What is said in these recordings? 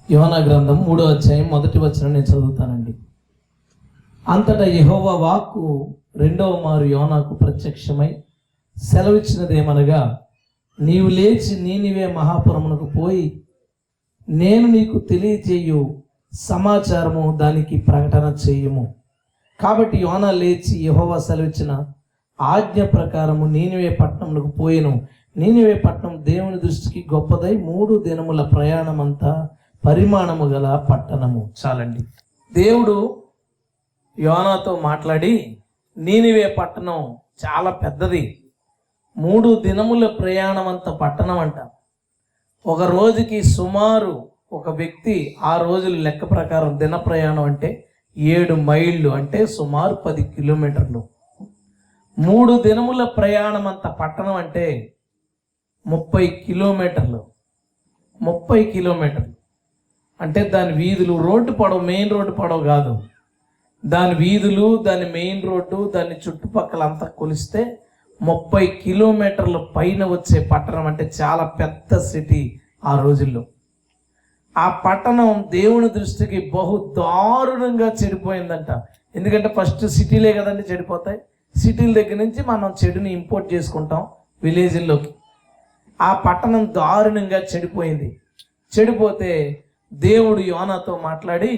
యోనా గ్రంథం 3వ అధ్యాయం 1వ వచనం నేను చదువుతానండి. అంతటా యెహోవా వాక్కు రెండవ మారు యోనాకు ప్రత్యక్షమై సెలవిచ్చినదేమనగా, నీవు లేచి నీనివే మహాపురమునకు పోయి నేను నీకు తెలియజేయు సమాచారము దానికి ప్రకటన చేయుము. కాబట్టి యోనా లేచి యెహోవా సెలవిచ్చిన ఆజ్ఞ ప్రకారము నీనివే పట్టణమునకు పోయెను. నీనివే పట్టణం దేవుని దృష్టికి గొప్పదై 3 దినముల ప్రయాణమంతా పరిమాణము గల పట్టణము. చాలండి. దేవుడు యోనాతో మాట్లాడి, నీనివే పట్టణం చాలా పెద్దది, 3 దినముల ప్రయాణమంత పట్టణం అంట. ఒక రోజుకి సుమారు ఒక వ్యక్తి ఆ రోజుల లెక్క ప్రకారం దిన ప్రయాణం అంటే 7 మైళ్ళు, అంటే సుమారు 10 కిలోమీటర్లు. 3 దినముల ప్రయాణం అంత పట్టణం అంటే 30 కిలోమీటర్లు. 30 కిలోమీటర్లు అంటే దాని వీధులు, రోడ్డు పొడవు, మెయిన్ రోడ్డు పొడవు కాదు, దాని వీధులు, దాని మెయిన్ రోడ్డు, దాని చుట్టుపక్కల అంతా కొలిస్తే 30 కిలోమీటర్ల పైన వచ్చే పట్టణం. అంటే చాలా పెద్ద సిటీ ఆ రోజుల్లో. ఆ పట్టణం దేవుని దృష్టికి బహు దారుణంగా చెడిపోయిందంట. ఎందుకంటే ఫస్ట్ సిటీలే కదండి చెడిపోతాయి. సిటీల దగ్గర నుంచి మనం చెడుని ఇంపోర్ట్ చేసుకుంటాం విలేజ్ల్లోకి. ఆ పట్టణం దారుణంగా చెడిపోయింది. చెడిపోతే దేవుడు యోనాతో మాట్లాడి,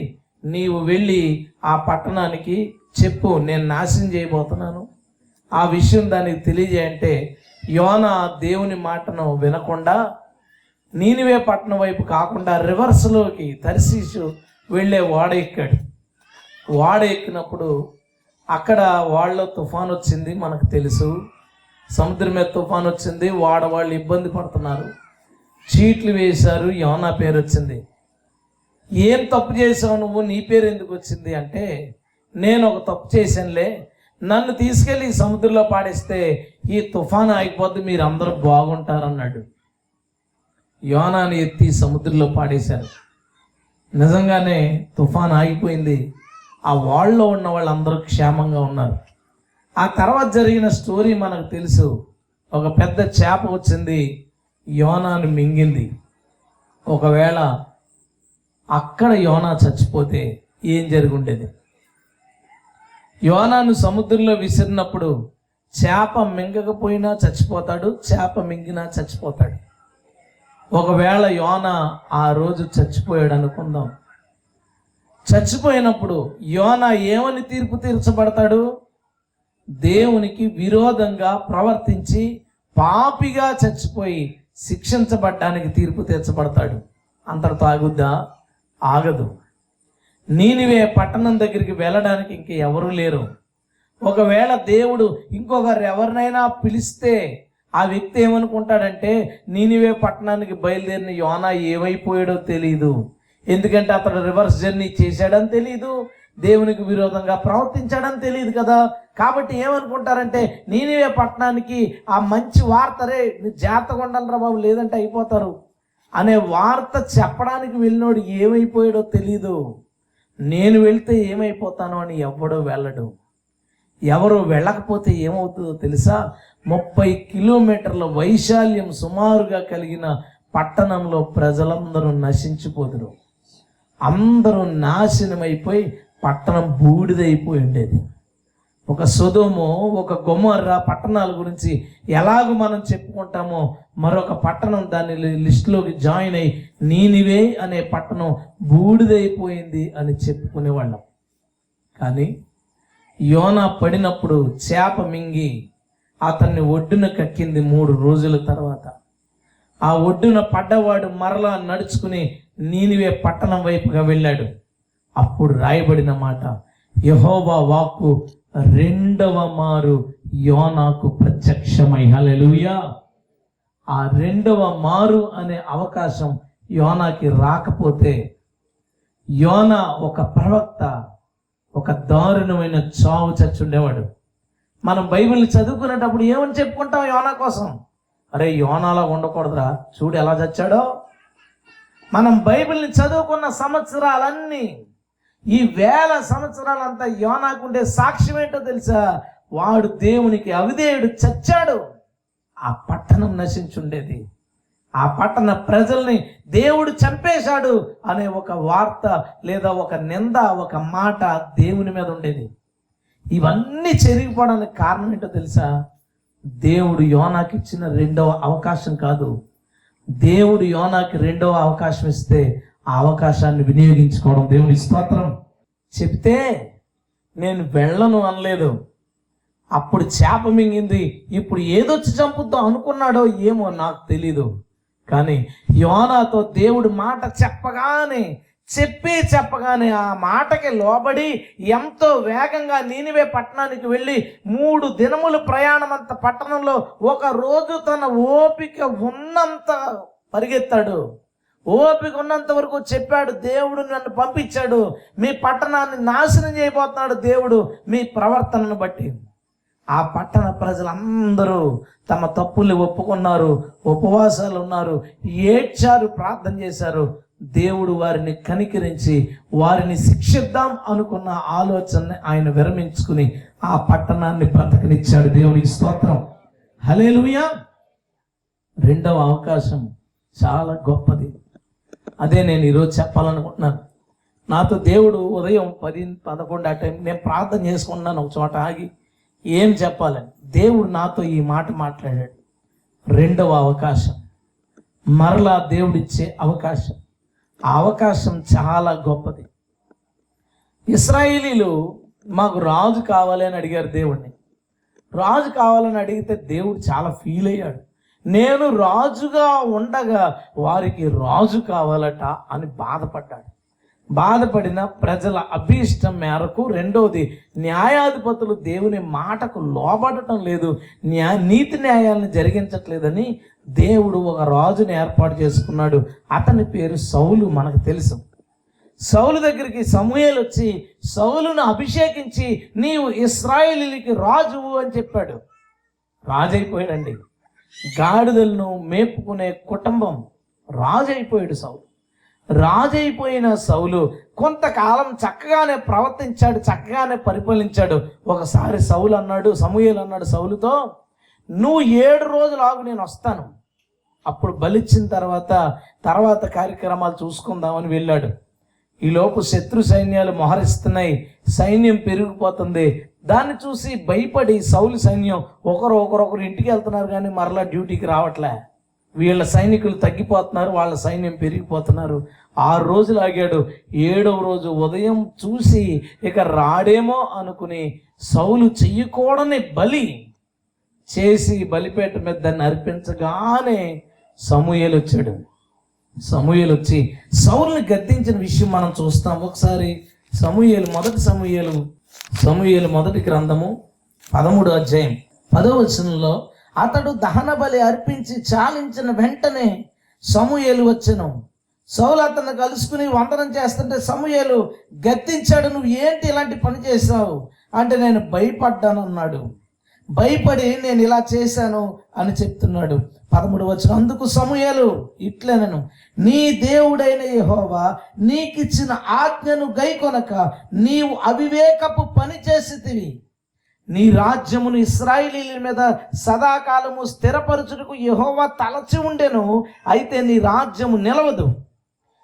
నీవు వెళ్ళి ఆ పట్టణానికి చెప్పు, నేను నాశనం చేయబోతున్నాను, ఆ విషయం దానికి తెలియజేయంటే, యోనా దేవుని మాటను వినకుండా నీనివే పట్టణం వైపు కాకుండా రివర్స్లోకి తర్షీషు వెళ్ళే ఓడ ఎక్కాడు. ఓడ ఎక్కినప్పుడు అక్కడ వాళ్ళలో తుఫాన్ వచ్చింది, మనకు తెలుసు. సముద్రం మీద తుఫాన్ వచ్చింది, వాళ్ళు ఇబ్బంది పడుతున్నారు, చీట్లు వేశారు. యోనా పేరు వచ్చింది. ఏం తప్పు చేసావు నువ్వు, నీ పేరు ఎందుకు వచ్చింది అంటే, నేను ఒక తప్పు చేశానులే, నన్ను తీసుకెళ్ళి ఈ సముద్రంలో పాడేస్తే ఈ తుఫాను ఆగిపోద్ది, మీరు అందరూ బాగుంటారన్నాడు. యోనాని ఎత్తి సముద్రంలో పాడేశారు. నిజంగానే తుఫాను ఆగిపోయింది. ఆ వాళ్ళలో ఉన్న వాళ్ళందరూ క్షేమంగా ఉన్నారు. ఆ తర్వాత జరిగిన స్టోరీ మనకు తెలుసు. ఒక పెద్ద చేప వచ్చింది, యోనాను మింగింది. ఒకవేళ అక్కడ యోనా చచ్చిపోతే ఏం జరిగి ఉండేది? యోనాను సముద్రంలో విసిరినప్పుడు చేప మింగకపోయినా చచ్చిపోతాడు, చేప మింగినా చచ్చిపోతాడు. ఒకవేళ యోనా ఆ రోజు చచ్చిపోయాడు అనుకుందాం. చచ్చిపోయినప్పుడు యోనా ఏమని తీర్పు తీర్చబడతాడు? దేవునికి విరోధంగా ప్రవర్తించి పాపిగా చచ్చిపోయి శిక్షించబడ్డానికి తీర్పు తీర్చబడతాడు. అంతటితో ఆగుద్దా? ఆగదు. నీనివే పట్టణం దగ్గరికి వెళ్ళడానికి ఇంక ఎవరూ లేరు. ఒకవేళ దేవుడు ఇంకొకరు ఎవరినైనా పిలిస్తే ఆ వ్యక్తి ఏమనుకుంటాడంటే, నీనివే పట్టణానికి బయలుదేరిన యోనా ఏమైపోయాడో తెలియదు. ఎందుకంటే అతడు రివర్స్ జర్నీ చేశాడని తెలియదు, దేవునికి విరోధంగా ప్రవర్తించాడని తెలియదు కదా. కాబట్టి ఏమనుకుంటారంటే, నీనివే పట్టణానికి ఆ మంచి వార్త, రే నీ జాగ్రత్తగా ఉండాలిరా బాబు లేదంటే అయిపోతారు అనే వార్త చెప్పడానికి వెళ్ళినోడు ఏమైపోయాడో తెలీదు. నేను వెళ్తే ఏమైపోతానో అని ఎవడో వెళ్ళడు. ఎవరు వెళ్ళకపోతే ఏమవుతుందో తెలుసా? 30 కిలోమీటర్ల వైశాల్యం సుమారుగా కలిగిన పట్టణంలో ప్రజలందరూ నశించిపోదురు. అందరూ నాశనమైపోయి పట్టణం బూడిదైపోయి ఉండేది. ఒక సొదొము, ఒక గొమొర్రా పట్టణాల గురించి ఎలాగో మనం చెప్పుకుంటామో, మరొక పట్టణం దాని లిస్టులోకి జాయిన్ అయ్యి నీనివే అనే పట్టణం బూడిదైపోయింది అని చెప్పుకునేవాళ్ళం. కానీ యోనా పడినప్పుడు చేప మింగి అతన్ని ఒడ్డున కక్కింది. 3 రోజుల తర్వాత ఆ ఒడ్డున పడ్డవాడు మరలా నడుచుకుని నీనివే పట్టణం వైపుగా వెళ్ళాడు. అప్పుడు రాయబడిన మాట, యెహోవా వాక్కు 2వ మారు యోనాకు ప్రత్యక్షమై. హల్లెలూయా. ఆ 2వ మారు అనే అవకాశం యోనాకి రాకపోతే యోనా ఒక ప్రవక్త ఒక దారుణమైన చావు చచ్చుండేవాడు. మనం బైబిల్ చదువుకునేటప్పుడు ఏమని చెప్పుకుంటాం యోనా కోసం? అరే యోనాలా ఉండకూడదురా, చూడు ఎలా చచ్చాడో. మనం బైబిల్ని చదువుకున్న సంవత్సరాలన్నీ, ఈ 1000 సంవత్సరాలంతా యోనాకుండే సాక్ష్యం ఏంటో తెలుసా? వాడు దేవునికి అవిధేయుడు, చచ్చాడు. ఆ పట్టణం నశించుండేది. ఆ పట్టణ ప్రజల్ని దేవుడు చంపేశాడు అనే ఒక వార్త లేదా ఒక నింద, ఒక మాట దేవుని మీద ఉండేది. ఇవన్నీ చెరిగిపోవడానికి కారణం ఏంటో తెలుసా? దేవుడు యోనాకి ఇచ్చిన రెండవ అవకాశం కాదు. దేవుడు యోనాకి రెండవ అవకాశం ఇస్తే ఆ అవకాశాన్ని వినియోగించుకోవడం. దేవుని స్తోత్రం. చెప్తే నేను వెళ్ళను అనలేదు. అప్పుడు చేప మింగింది, ఇప్పుడు ఏదొచ్చి చంపుద్దాం అనుకున్నాడో ఏమో నాకు తెలీదు. కానీ యోనాతో దేవుడు మాట చెప్పగానే ఆ మాటకి లోబడి ఎంతో వేగంగా నీనివే పట్టణానికి వెళ్ళి 3 దినములు ప్రయాణం అంత పట్టణంలో ఒక రోజు తన ఓపిక ఉన్నంత పరిగెత్తాడు. ఓపిక ఉన్నంత వరకు చెప్పాడు, దేవుడు నన్ను పంపించాడు, మీ పట్టణాన్ని నాశనం చేయబోతున్నాడు దేవుడు మీ ప్రవర్తనను బట్టి. ఆ పట్టణ ప్రజలందరూ తమ తప్పుల్ని ఒప్పుకున్నారు, ఉపవాసాలు ఉన్నారు, ఏడ్చారు, ప్రార్థన చేశారు. దేవుడు వారిని కనికరించి వారిని శిక్షిద్దాం అనుకున్న ఆలోచనని ఆయన విరమించుకుని ఆ పట్టణాన్ని బ్రతకనిచ్చాడు. దేవునికి స్తోత్రం. హల్లెలూయా. రెండవ అవకాశం చాలా గొప్పది. అదే నేను ఈరోజు చెప్పాలనుకుంటున్నాను. నాతో దేవుడు ఉదయం 10-11 ఆ టైం నేను ప్రార్థన చేసుకుంటున్నాను ఒక చోట ఆగి. ఏం చెప్పాలని దేవుడు నాతో ఈ మాట మాట్లాడాడు. రెండవ అవకాశం, మరలా దేవుడిచ్చే అవకాశం. ఆ అవకాశం చాలా గొప్పది. ఇశ్రాయేలీలు మాకు రాజు కావాలి అని అడిగారు దేవుడిని. రాజు కావాలని అడిగితే దేవుడు చాలా ఫీల్ అయ్యాడు. నేను రాజుగా ఉండగా వారికి రాజు కావాలట అని బాధపడిన ప్రజల అభీష్టం మేరకు, రెండవది న్యాయాధిపతులు దేవుని మాటకు లోబడటం లేదు, నీతి న్యాయాలను జరిగించట్లేదని దేవుడు ఒక రాజుని ఏర్పాటు చేసుకున్నాడు. అతని పేరు సౌలు. మనకు తెలుసు. సౌలు దగ్గరికి సమూయేలు వచ్చి సౌలును అభిషేకించి నీవు ఇశ్రాయేలీయులకి రాజువు అని చెప్పాడు. రాజు అయిపోయాడండి. గాడిదలను మేపుకునే కుటుంబం రాజు అయిపోయాడు సౌలు. రాజైపోయిన సౌలు కొంతకాలం చక్కగానే ప్రవర్తించాడు, చక్కగానే పరిపాలించాడు. ఒకసారి సమూయేలు అన్నాడు సౌలుతో, నువ్వు 7 రోజులు ఆగు, నేను వస్తాను, అప్పుడు బలిచ్చిన తర్వాత కార్యక్రమాలు చూసుకుందామని వెళ్ళాడు. ఈలోపు శత్రు సైన్యాలు మోహరిస్తున్నాయి, సైన్యం పెరిగిపోతుంది. దాన్ని చూసి భయపడి సౌలు సైన్యం ఒకరు ఇంటికి వెళ్తున్నారు కానీ మరలా డ్యూటీకి రావట్లే. వీళ్ళ సైనికులు తగ్గిపోతున్నారు, వాళ్ళ సైన్యం పెరిగిపోతున్నారు. 6 రోజులు ఆగాడు. 7వ రోజు ఉదయం చూసి ఇక రాడేమో అనుకుని సౌలు చెయ్యకూడని బలి చేసి బలిపేట మీద దాన్ని అర్పించగానే సమూయేలు వచ్చాడు. సమూయేలు వచ్చి సౌలుని గద్దించిన విషయం మనం చూస్తాం. ఒకసారి సమూయేలు మొదటి గ్రంథము 13వ అధ్యాయం 10వ వచనంలో, అతడు దహన బలి అర్పించి చాలించిన వెంటనే సమూయేలు వచ్చెను. సౌలు అతన్ని కలుసుకుని వందనం చేస్తుంటే సమూయేలు గద్దించాడు, నువ్వు ఏంటి ఇలాంటి పని చేశావు అంటే నేను భయపడ్డాను అన్నాడు. భయపడి నేను ఇలా చేశాను అని చెప్తున్నాడు. 13వ వచనం, అందుకు సమూయేలు ఇట్లనెను, నీ దేవుడైన యెహోవా నీకిచ్చిన ఆజ్ఞను గైకొనక నీవు అవివేకపు పని చేసితివి. నీ రాజ్యమును ఇశ్రాయేలీయుల మీద సదాకాలము స్థిరపరచుటకు యెహోవా తలచి ఉండెను, అయితే నీ రాజ్యము నిలవదు.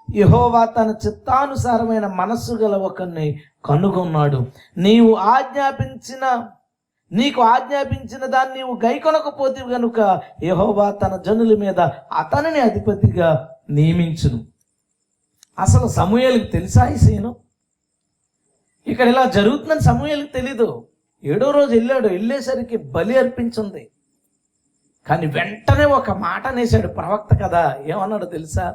యెహోవా తన చిత్తానుసారమైన మనస్సు గల ఒకరిని కనుగొన్నాడు. నీకు ఆజ్ఞాపించిన దాన్ని నీవు గైకొనకపోతే గనుక యెహోవా తన జనుల మీద అతనిని అధిపతిగా నియమించును. అసలు సమూయేలుకు తెలుసా ఈ సీను? ఇక్కడ ఇలా జరుగుతుందని సమూయేలుకు తెలీదు. 7వ రోజు వెళ్ళేసరికి బలి అర్పించింది. కానీ వెంటనే ఒక మాట అనేసాడు ప్రవక్త కదా. ఏమన్నాడు తెలుసా?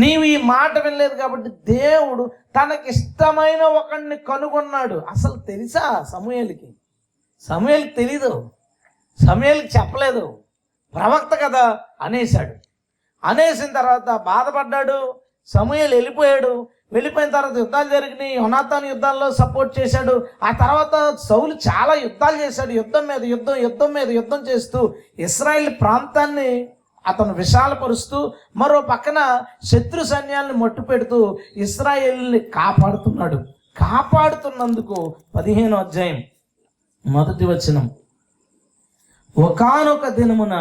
నీవు ఈ మాట వినలేదు కాబట్టి దేవుడు తనకిష్టమైన ఒకడిని కనుగొన్నాడు. అసలు తెలుసా సమూయేలుకి తెలీదు. సమూయేలుకి చెప్పలేదు. ప్రవక్త కదా అనేసాడు. అనేసిన తర్వాత బాధపడ్డాడు. సమూయేలు వెళ్ళిపోయిన తర్వాత యుద్ధాలు జరిగినాయి. యోనాతాను యుద్ధాల్లో సపోర్ట్ చేశాడు. ఆ తర్వాత సౌలు చాలా యుద్ధాలు చేశాడు. యుద్ధం మీద యుద్ధం చేస్తూ ఇశ్రాయేల్ ప్రాంతాన్ని అతను విశాలపరుస్తూ మరో పక్కన శత్రు సైన్యాలను మట్టు పెడుతూ ఇశ్రాయేల్ని కాపాడుతున్నందుకు 15వ అధ్యాయం 1వ వచనం, ఒకానొక దినమున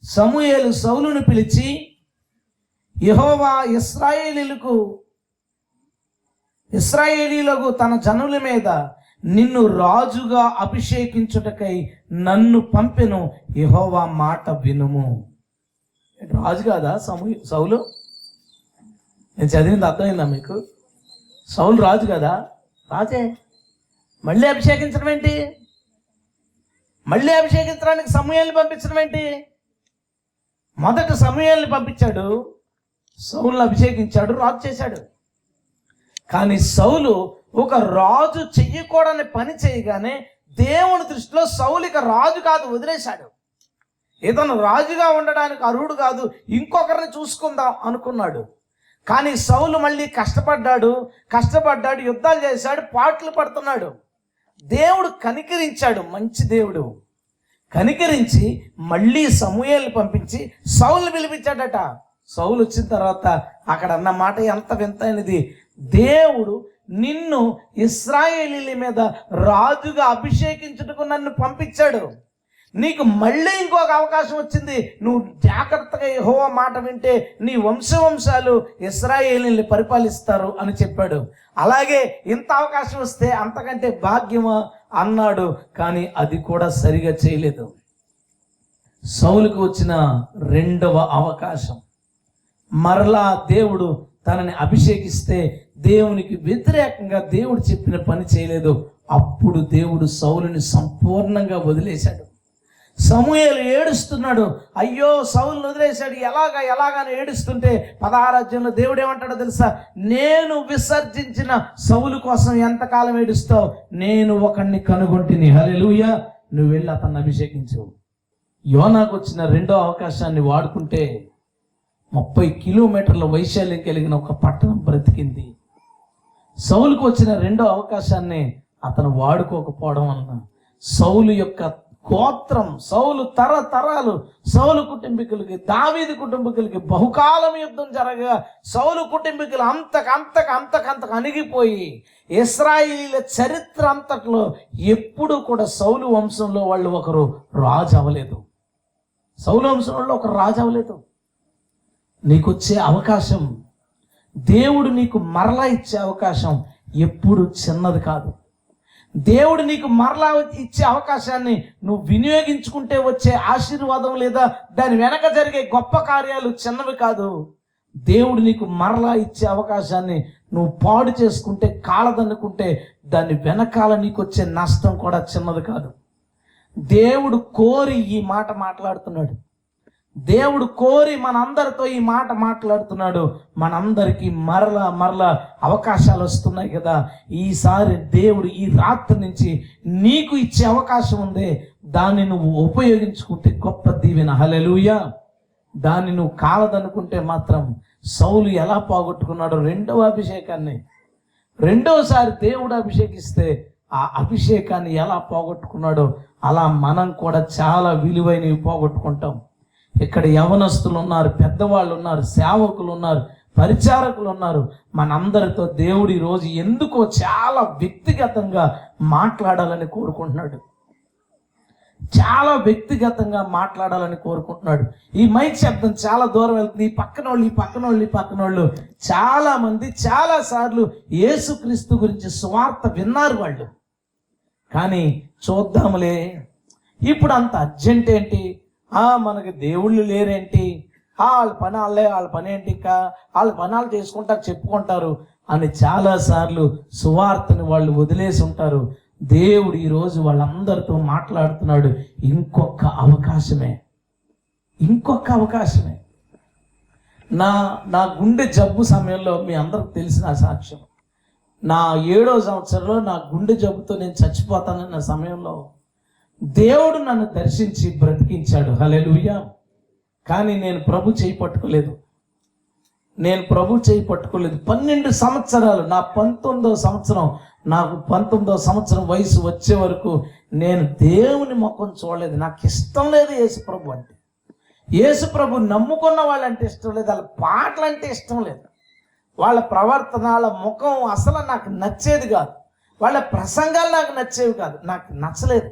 సమూయేలు సౌలును పిలిచి యెహోవా ఇశ్రాయేలీయులకు తన జనుల మీద నిన్ను రాజుగా అభిషేకించుటకై నన్ను పంపెను, యెహోవా మాట వినుము. రాజు కాదా సౌలు? నేను చదివింది అర్థమైందా మీకు? సౌలు రాజు కదా? రాజే. మళ్ళీ అభిషేకించడం ఏంటి? మళ్ళీ అభిషేకించడానికి సమూయేలుని పంపించడం ఏంటి? మొదట సమూయేలుని పంపించాడు, సౌలుని అభిషేకించాడు, రాజు చేశాడు. కానీ సౌలు ఒక రాజు చెయ్యకూడని పని చేయగానే దేవుని దృష్టిలో సౌలు ఇక రాజు కాదు, వదిలేశాడు. ఇతను రాజుగా ఉండడానికి అర్హుడు కాదు, ఇంకొకరిని చూసుకుందాం అనుకున్నాడు. కానీ సౌలు మళ్ళీ కష్టపడ్డాడు, యుద్ధాలు చేశాడు, పాటలు పడుతున్నాడు. దేవుడు కనికరించాడు, మంచి దేవుడు కనికరించి మళ్ళీ సమూయేలుని పంపించి సౌలుని పిలిపించాడట. సౌలు వచ్చిన తర్వాత అక్కడ అన్న మాట ఎంత వింతైనది. దేవుడు నిన్ను ఇశ్రాయేలీయుల మీద రాజుగా అభిషేకించుటకు నన్ను పంపించాడు, నీకు మళ్ళీ ఇంకొక అవకాశం వచ్చింది, నువ్వు జాగ్రత్తగా యెహోవా మాట వింటే నీ వంశాలు ఇశ్రాయేలీయుల్ని పరిపాలిస్తారు అని చెప్పాడు. అలాగే ఇంత అవకాశం వస్తే అంతకంటే భాగ్యమా అన్నాడు. కానీ అది కూడా సరిగా చేయలేదు. సౌలుకు వచ్చిన రెండవ అవకాశం, మరలా దేవుడు తనని అభిషేకిస్తే దేవునికి వ్యతిరేకంగా దేవుడు చెప్పిన పని చేయలేదు. అప్పుడు దేవుడు సౌలుని సంపూర్ణంగా వదిలేశాడు. సమూయేలు ఏడుస్తున్నాడు, అయ్యో సౌలుని వదిలేశాడు, ఎలాగని ఏడుస్తుంటే 16వ అధ్యాయంలో దేవుడు ఏమంటాడో తెలుసా? నేను విసర్జించిన సౌలు కోసం ఎంతకాలం ఏడుస్తావు? నేను ఒకడిని కనుగొంటిని. హల్లెలూయా. నువ్వు వెళ్ళి అతన్ని అభిషేకించు. యోనాకు వచ్చిన రెండో అవకాశాన్ని వాడుకుంటే 30 కిలోమీటర్ల వైశాల్యం కలిగిన ఒక పట్టణం బ్రతికింది. సౌలుకు వచ్చిన రెండో అవకాశాన్ని అతను వాడుకోకపోవడం వలన సౌలు యొక్క గోత్రం, సౌలు తరతరాలు, సౌలు కుటుంబీకులకి, దావీదు కుటుంబీకులకి బహుకాలం యుద్ధం జరగగా సౌలు కుటుంబీకులు అంతకంతకు అణిగిపోయి ఇశ్రాయేలీల చరిత్ర అంతట్లో ఎప్పుడు కూడా సౌలు వంశంలో వాళ్ళు ఒకరు రాజు అవ్వలేదు. సౌలు వంశంలో ఒకరు రాజు అవ్వలేదు. నీకు వచ్చే అవకాశం, దేవుడు నీకు మరలా ఇచ్చే అవకాశం ఎప్పుడు చిన్నది కాదు. దేవుడు నీకు మరలా ఇచ్చే అవకాశాన్ని నువ్వు వినియోగించుకుంటే వచ్చే ఆశీర్వాదం లేదా దాని వెనక జరిగే గొప్ప కార్యాలు చిన్నవి కాదు. దేవుడు నీకు మరలా ఇచ్చే అవకాశాన్ని నువ్వు పాడు చేసుకుంటే, కాలదన్నుకుంటే దాని వెనకాల నీకు వచ్చే నష్టం కూడా చిన్నది కాదు. దేవుడు కోరి ఈ మాట మాట్లాడుతున్నాడు. దేవుడు కోరి మనందరితో ఈ మాట మాట్లాడుతున్నాడు. మనందరికీ మరలా అవకాశాలు వస్తున్నాయి కదా. ఈసారి దేవుడు ఈ రాత్రి నుంచి నీకు ఇచ్చే అవకాశం ఉంది, దాన్ని నువ్వు ఉపయోగించుకుంటే గొప్ప దీవెన. హల్లెలూయా. దాన్ని నువ్వు కాలదనుకుంటే మాత్రం సౌలు ఎలా పోగొట్టుకున్నాడో రెండవ అభిషేకాన్ని, రెండోసారి దేవుడు అభిషేకిస్తే ఆ అభిషేకాన్ని ఎలా పోగొట్టుకున్నాడో అలా మనం కూడా చాలా విలువైనవి పోగొట్టుకుంటాం. ఇక్కడ యవనస్తులు ఉన్నారు, పెద్దవాళ్ళు ఉన్నారు, సేవకులు ఉన్నారు, పరిచారకులు ఉన్నారు. మనందరితో దేవుడు ఈరోజు ఎందుకో చాలా వ్యక్తిగతంగా మాట్లాడాలని కోరుకుంటున్నాడు. చాలా వ్యక్తిగతంగా మాట్లాడాలని కోరుకుంటున్నాడు. ఈ మైక్ శబ్దం చాలా దూరం వెళ్తుంది. ఈ పక్కనోళ్ళు చాలా మంది చాలా సార్లు యేసుక్రీస్తు గురించి సువార్త విన్నారు వాళ్ళు. కానీ చూద్దాములే, ఇప్పుడు అంత అర్జెంట్ ఏంటి, మనకి దేవుళ్ళు లేరేంటి, వాళ్ళ పని ఏంటి, ఇంకా వాళ్ళ పనాలు చేసుకుంటారు, చెప్పుకుంటారు అని చాలాసార్లు సువార్తని వాళ్ళు వదిలేసి ఉంటారు. దేవుడు ఈరోజు వాళ్ళందరితో మాట్లాడుతున్నాడు. ఇంకొక అవకాశమే. నా గుండె జబ్బు సమయంలో మీ అందరికి తెలిసిన సాక్ష్యం, నా 7వ సంవత్సరంలో నా గుండె జబ్బుతో నేను చచ్చిపోతానన్న సమయంలో దేవుడు నన్ను దర్శించి బ్రతికించాడు. హల్లెలూయా. కానీ నేను ప్రభు చేయి పట్టుకోలేదు. 12 సంవత్సరాలు, నా 19వ సంవత్సరం, నాకు 19వ సంవత్సరం వయసు వచ్చే వరకు నేను దేవుని ముఖం చూడలేదు. నాకు ఇష్టం లేదు యేసుప్రభు అంటే. యేసుప్రభు నమ్ముకున్న వాళ్ళంటే ఇష్టం లేదు, వాళ్ళ పాటలు అంటే ఇష్టం లేదు, వాళ్ళ ప్రవర్తన, వాళ్ళ ముఖం అసలు నాకు నచ్చేది కాదు, వాళ్ళ ప్రసంగాలు నాకు నచ్చేవి కాదు, నాకు నచ్చలేదు.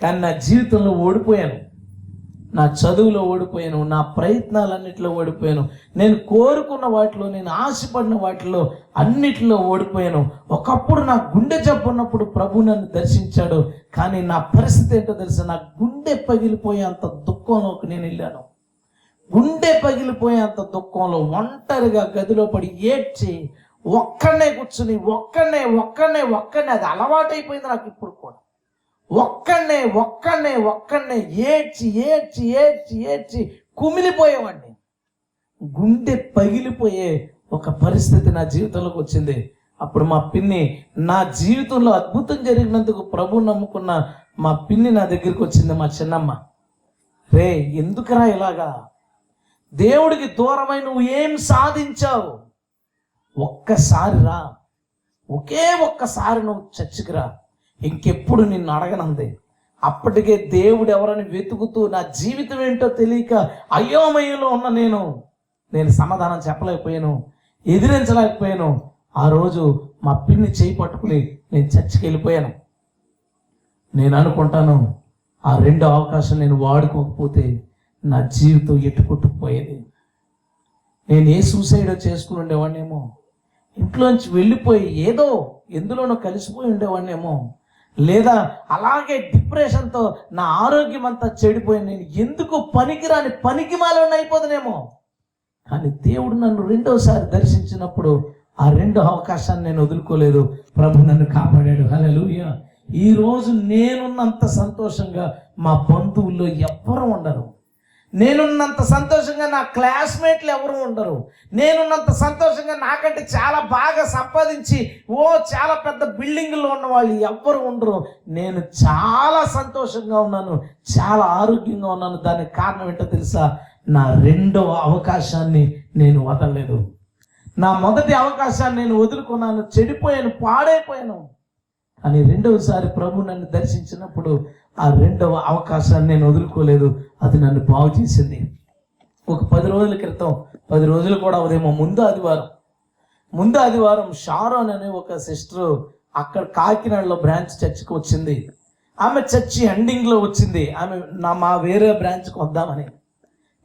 కానీ నా జీవితంలో ఓడిపోయాను. నా చదువులో ఓడిపోయాను, నా ప్రయత్నాలన్నిటిలో ఓడిపోయాను, నేను కోరుకున్న వాటిలో, నేను ఆశపడిన వాటిలో అన్నిటిలో ఓడిపోయాను. ఒకప్పుడు నా గుండె జబ్బు ఉన్నప్పుడు ప్రభు నన్ను దర్శించాడు. కానీ నా పరిస్థితి ఏంటో తెలుసా? నా గుండె పగిలిపోయేంత దుఃఖంలోకి నేను వెళ్ళాను. గుండె పగిలిపోయేంత దుఃఖంలో ఒంటరిగా గదిలో పడి ఏడ్చి ఒక్కడనే కూర్చుని ఒక్కడనే అది అలవాటైపోయింది నాకు ఇప్పుడు కూడా. ఒక్కడనే ఏడ్చి కుమిలిపోయేవాడిని. గుండె పగిలిపోయే ఒక పరిస్థితి నా జీవితంలోకి వచ్చింది. అప్పుడు మా పిన్ని, నా జీవితంలో అద్భుతం జరిగినందుకు ప్రభు నమ్ముకున్న మా పిన్ని నా దగ్గరికి వచ్చింది, మా చిన్నమ్మ. రే, ఎందుకురా ఇలాగా? దేవుడికి దూరమై నువ్వు ఏం సాధించావు? ఒక్కసారి రా, ఒక్కసారి నువ్వు చర్చికి రా, ఇంకెప్పుడు నిన్ను అడగనంది. అప్పటికే దేవుడు ఎవరని వెతుకుతూ నా జీవితం ఏంటో తెలియక అయోమయంలో ఉన్న నేను సమాధానం చెప్పలేకపోయాను, ఎదిరించలేకపోయాను. ఆ రోజు మా పిన్ని చేయి పట్టుకుని నేను చర్చికి వెళ్ళిపోయాను. నేను అనుకుంటాను, ఆ రెండో అవకాశం నేను వాడుకోకపోతే నా జీవితం ఎట్టుకొట్టుకుపోయేది. నేను ఏ సూసైడో చేసుకుని ఉండేవాడినేమో, ఇంట్లోంచి వెళ్ళిపోయి ఏదో ఎందులోనో కలిసిపోయి ఉండేవాడినేమో, లేదా అలాగే డిప్రెషన్తో నా ఆరోగ్యం అంతా చెడిపోయి నేను ఎందుకు పనికిరాని పనికిమాలని అయిపోదునేమో. కానీ దేవుడు నన్ను రెండోసారి దర్శించినప్పుడు ఆ రెండో అవకాశాన్ని నేను వదులుకోలేదు. ప్రభు నన్ను కాపాడాడు. హల్లెలూయా. ఈరోజు నేనున్నంత సంతోషంగా మా బంధువుల్లో ఎవ్వరూ ఉండరు. నేనున్నంత సంతోషంగా నా క్లాస్మేట్లు ఎవరు ఉండరు. నేనున్నంత సంతోషంగా నాకంటే చాలా బాగా సంపాదించి చాలా పెద్ద బిల్డింగ్లో ఉన్న వాళ్ళు ఎవ్వరు ఉండరు. నేను చాలా సంతోషంగా ఉన్నాను, చాలా ఆరోగ్యంగా ఉన్నాను. దానికి కారణం ఏంటో తెలుసా? నా రెండవ అవకాశాన్ని నేను వదలలేదు. నా మొదటి అవకాశాన్ని నేను వదులుకున్నాను, చెడిపోయాను, పాడైపోయాను. అని రెండవసారి ప్రభు నన్ను దర్శించినప్పుడు ఆ రెండవ అవకాశాన్ని నేను వదులుకోలేదు. అది నన్ను బాగు చేసింది. ఒక 10 రోజుల క్రితం, 10 రోజులు కూడా ఉదయం ముందు ఆదివారం షారోన్ అనే ఒక సిస్టర్ అక్కడ కాకినాడలో బ్రాంచ్ చర్చికి వచ్చింది. ఆమె చర్చి ఎండింగ్లో వచ్చింది. ఆమె మా వేరే బ్రాంచ్కి వద్దామని.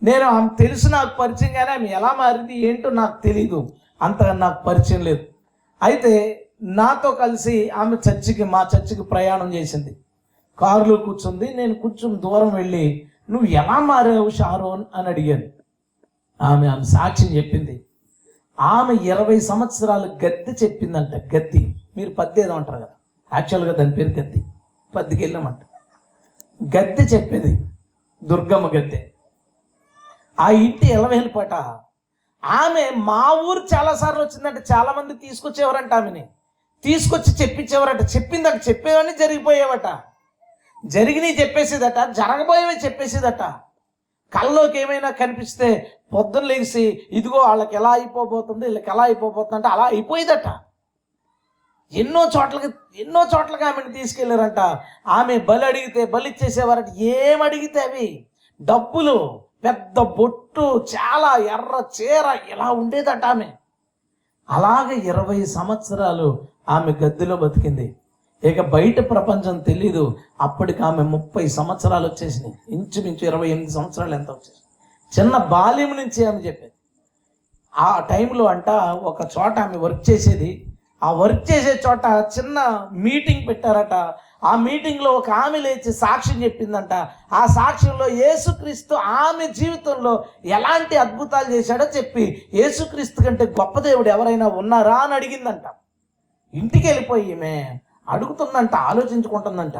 నేను ఆమె తెలుసు, నాకు పరిచయం, కానీ ఆమె ఎలా మారింది ఏంటో నాకు తెలీదు, అంతగా నాకు పరిచయం లేదు. అయితే నాతో కలిసి ఆమె మా చర్చికి ప్రయాణం చేసింది. కారులో కూర్చుంది. నేను కొంచెం దూరం వెళ్ళి, నువ్వు ఎలా మారావు షారోన్ అని అడిగాను. ఆమె సాక్ష్యం చెప్పింది. ఆమె 20 సంవత్సరాలు గద్దె చెప్పిందంట. గద్ది, మీరు పద్ది ఏదో అంటారు కదా, యాక్చువల్గా దాని పేరు గద్ది, పద్దికి వెళ్ళామంట. గద్దె చెప్పేది, దుర్గమ్మ గద్దె. ఆ ఇంటి ఎలవేలిపాట. ఆమె మా ఊరు చాలాసార్లు వచ్చిందంటే, చాలామంది తీసుకొచ్చేవారంట, ఆమెని తీసుకొచ్చి చెప్పించేవారట. చెప్పిందట, చెప్పేవన్నీ జరిగిపోయేవట, జరిగినవి చెప్పేసేదట, జరగబోయేవి చెప్పేసేదట. కళ్ళలోకి ఏమైనా కనిపిస్తే పొద్దున్న లేచి, ఇదిగో వాళ్ళకి ఎలా అయిపోబోతుంది, వీళ్ళకి ఎలా అయిపోబోతుంది అంటే అలా అయిపోయేదట. ఎన్నో చోట్లకి ఆమెను తీసుకెళ్ళారంట. ఆమె బలి అడిగితే బలి ఇచ్చేసేవారట. ఏమడిగితే అవి, డబ్బులు, పెద్ద బొట్టు, చాలా ఎర్ర చీర, ఇలా ఉండేదట ఆమె. అలాగే 20 సంవత్సరాలు ఆమె గద్దెలో బతికింది. ఇక బయట ప్రపంచం తెలీదు. అప్పటికి ఆమె 30 సంవత్సరాలు వచ్చేసినాయి, ఇంచుమించు 28 సంవత్సరాలు ఎంత వచ్చేసి. చిన్న బాల్యం నుంచి ఆమె చెప్పేది. ఆ టైంలో అంట ఒక చోట ఆమె వర్క్ చేసేది. ఆ వర్క్ చేసే చోట చిన్న మీటింగ్ పెట్టారట. ఆ మీటింగ్లో ఒక ఆమె లేచి సాక్ష్యం చెప్పిందంట. ఆ సాక్ష్యంలో యేసుక్రీస్తు ఆమె జీవితంలో ఎలాంటి అద్భుతాలు చేశాడో చెప్పి, యేసుక్రీస్తు కంటే గొప్ప దేవుడు ఎవరైనా ఉన్నారా అని అడిగిందంట. ఇంటికి వెళ్ళిపోయి ఈమె అడుగుతుందంట, ఆలోచించుకుంటుందంట.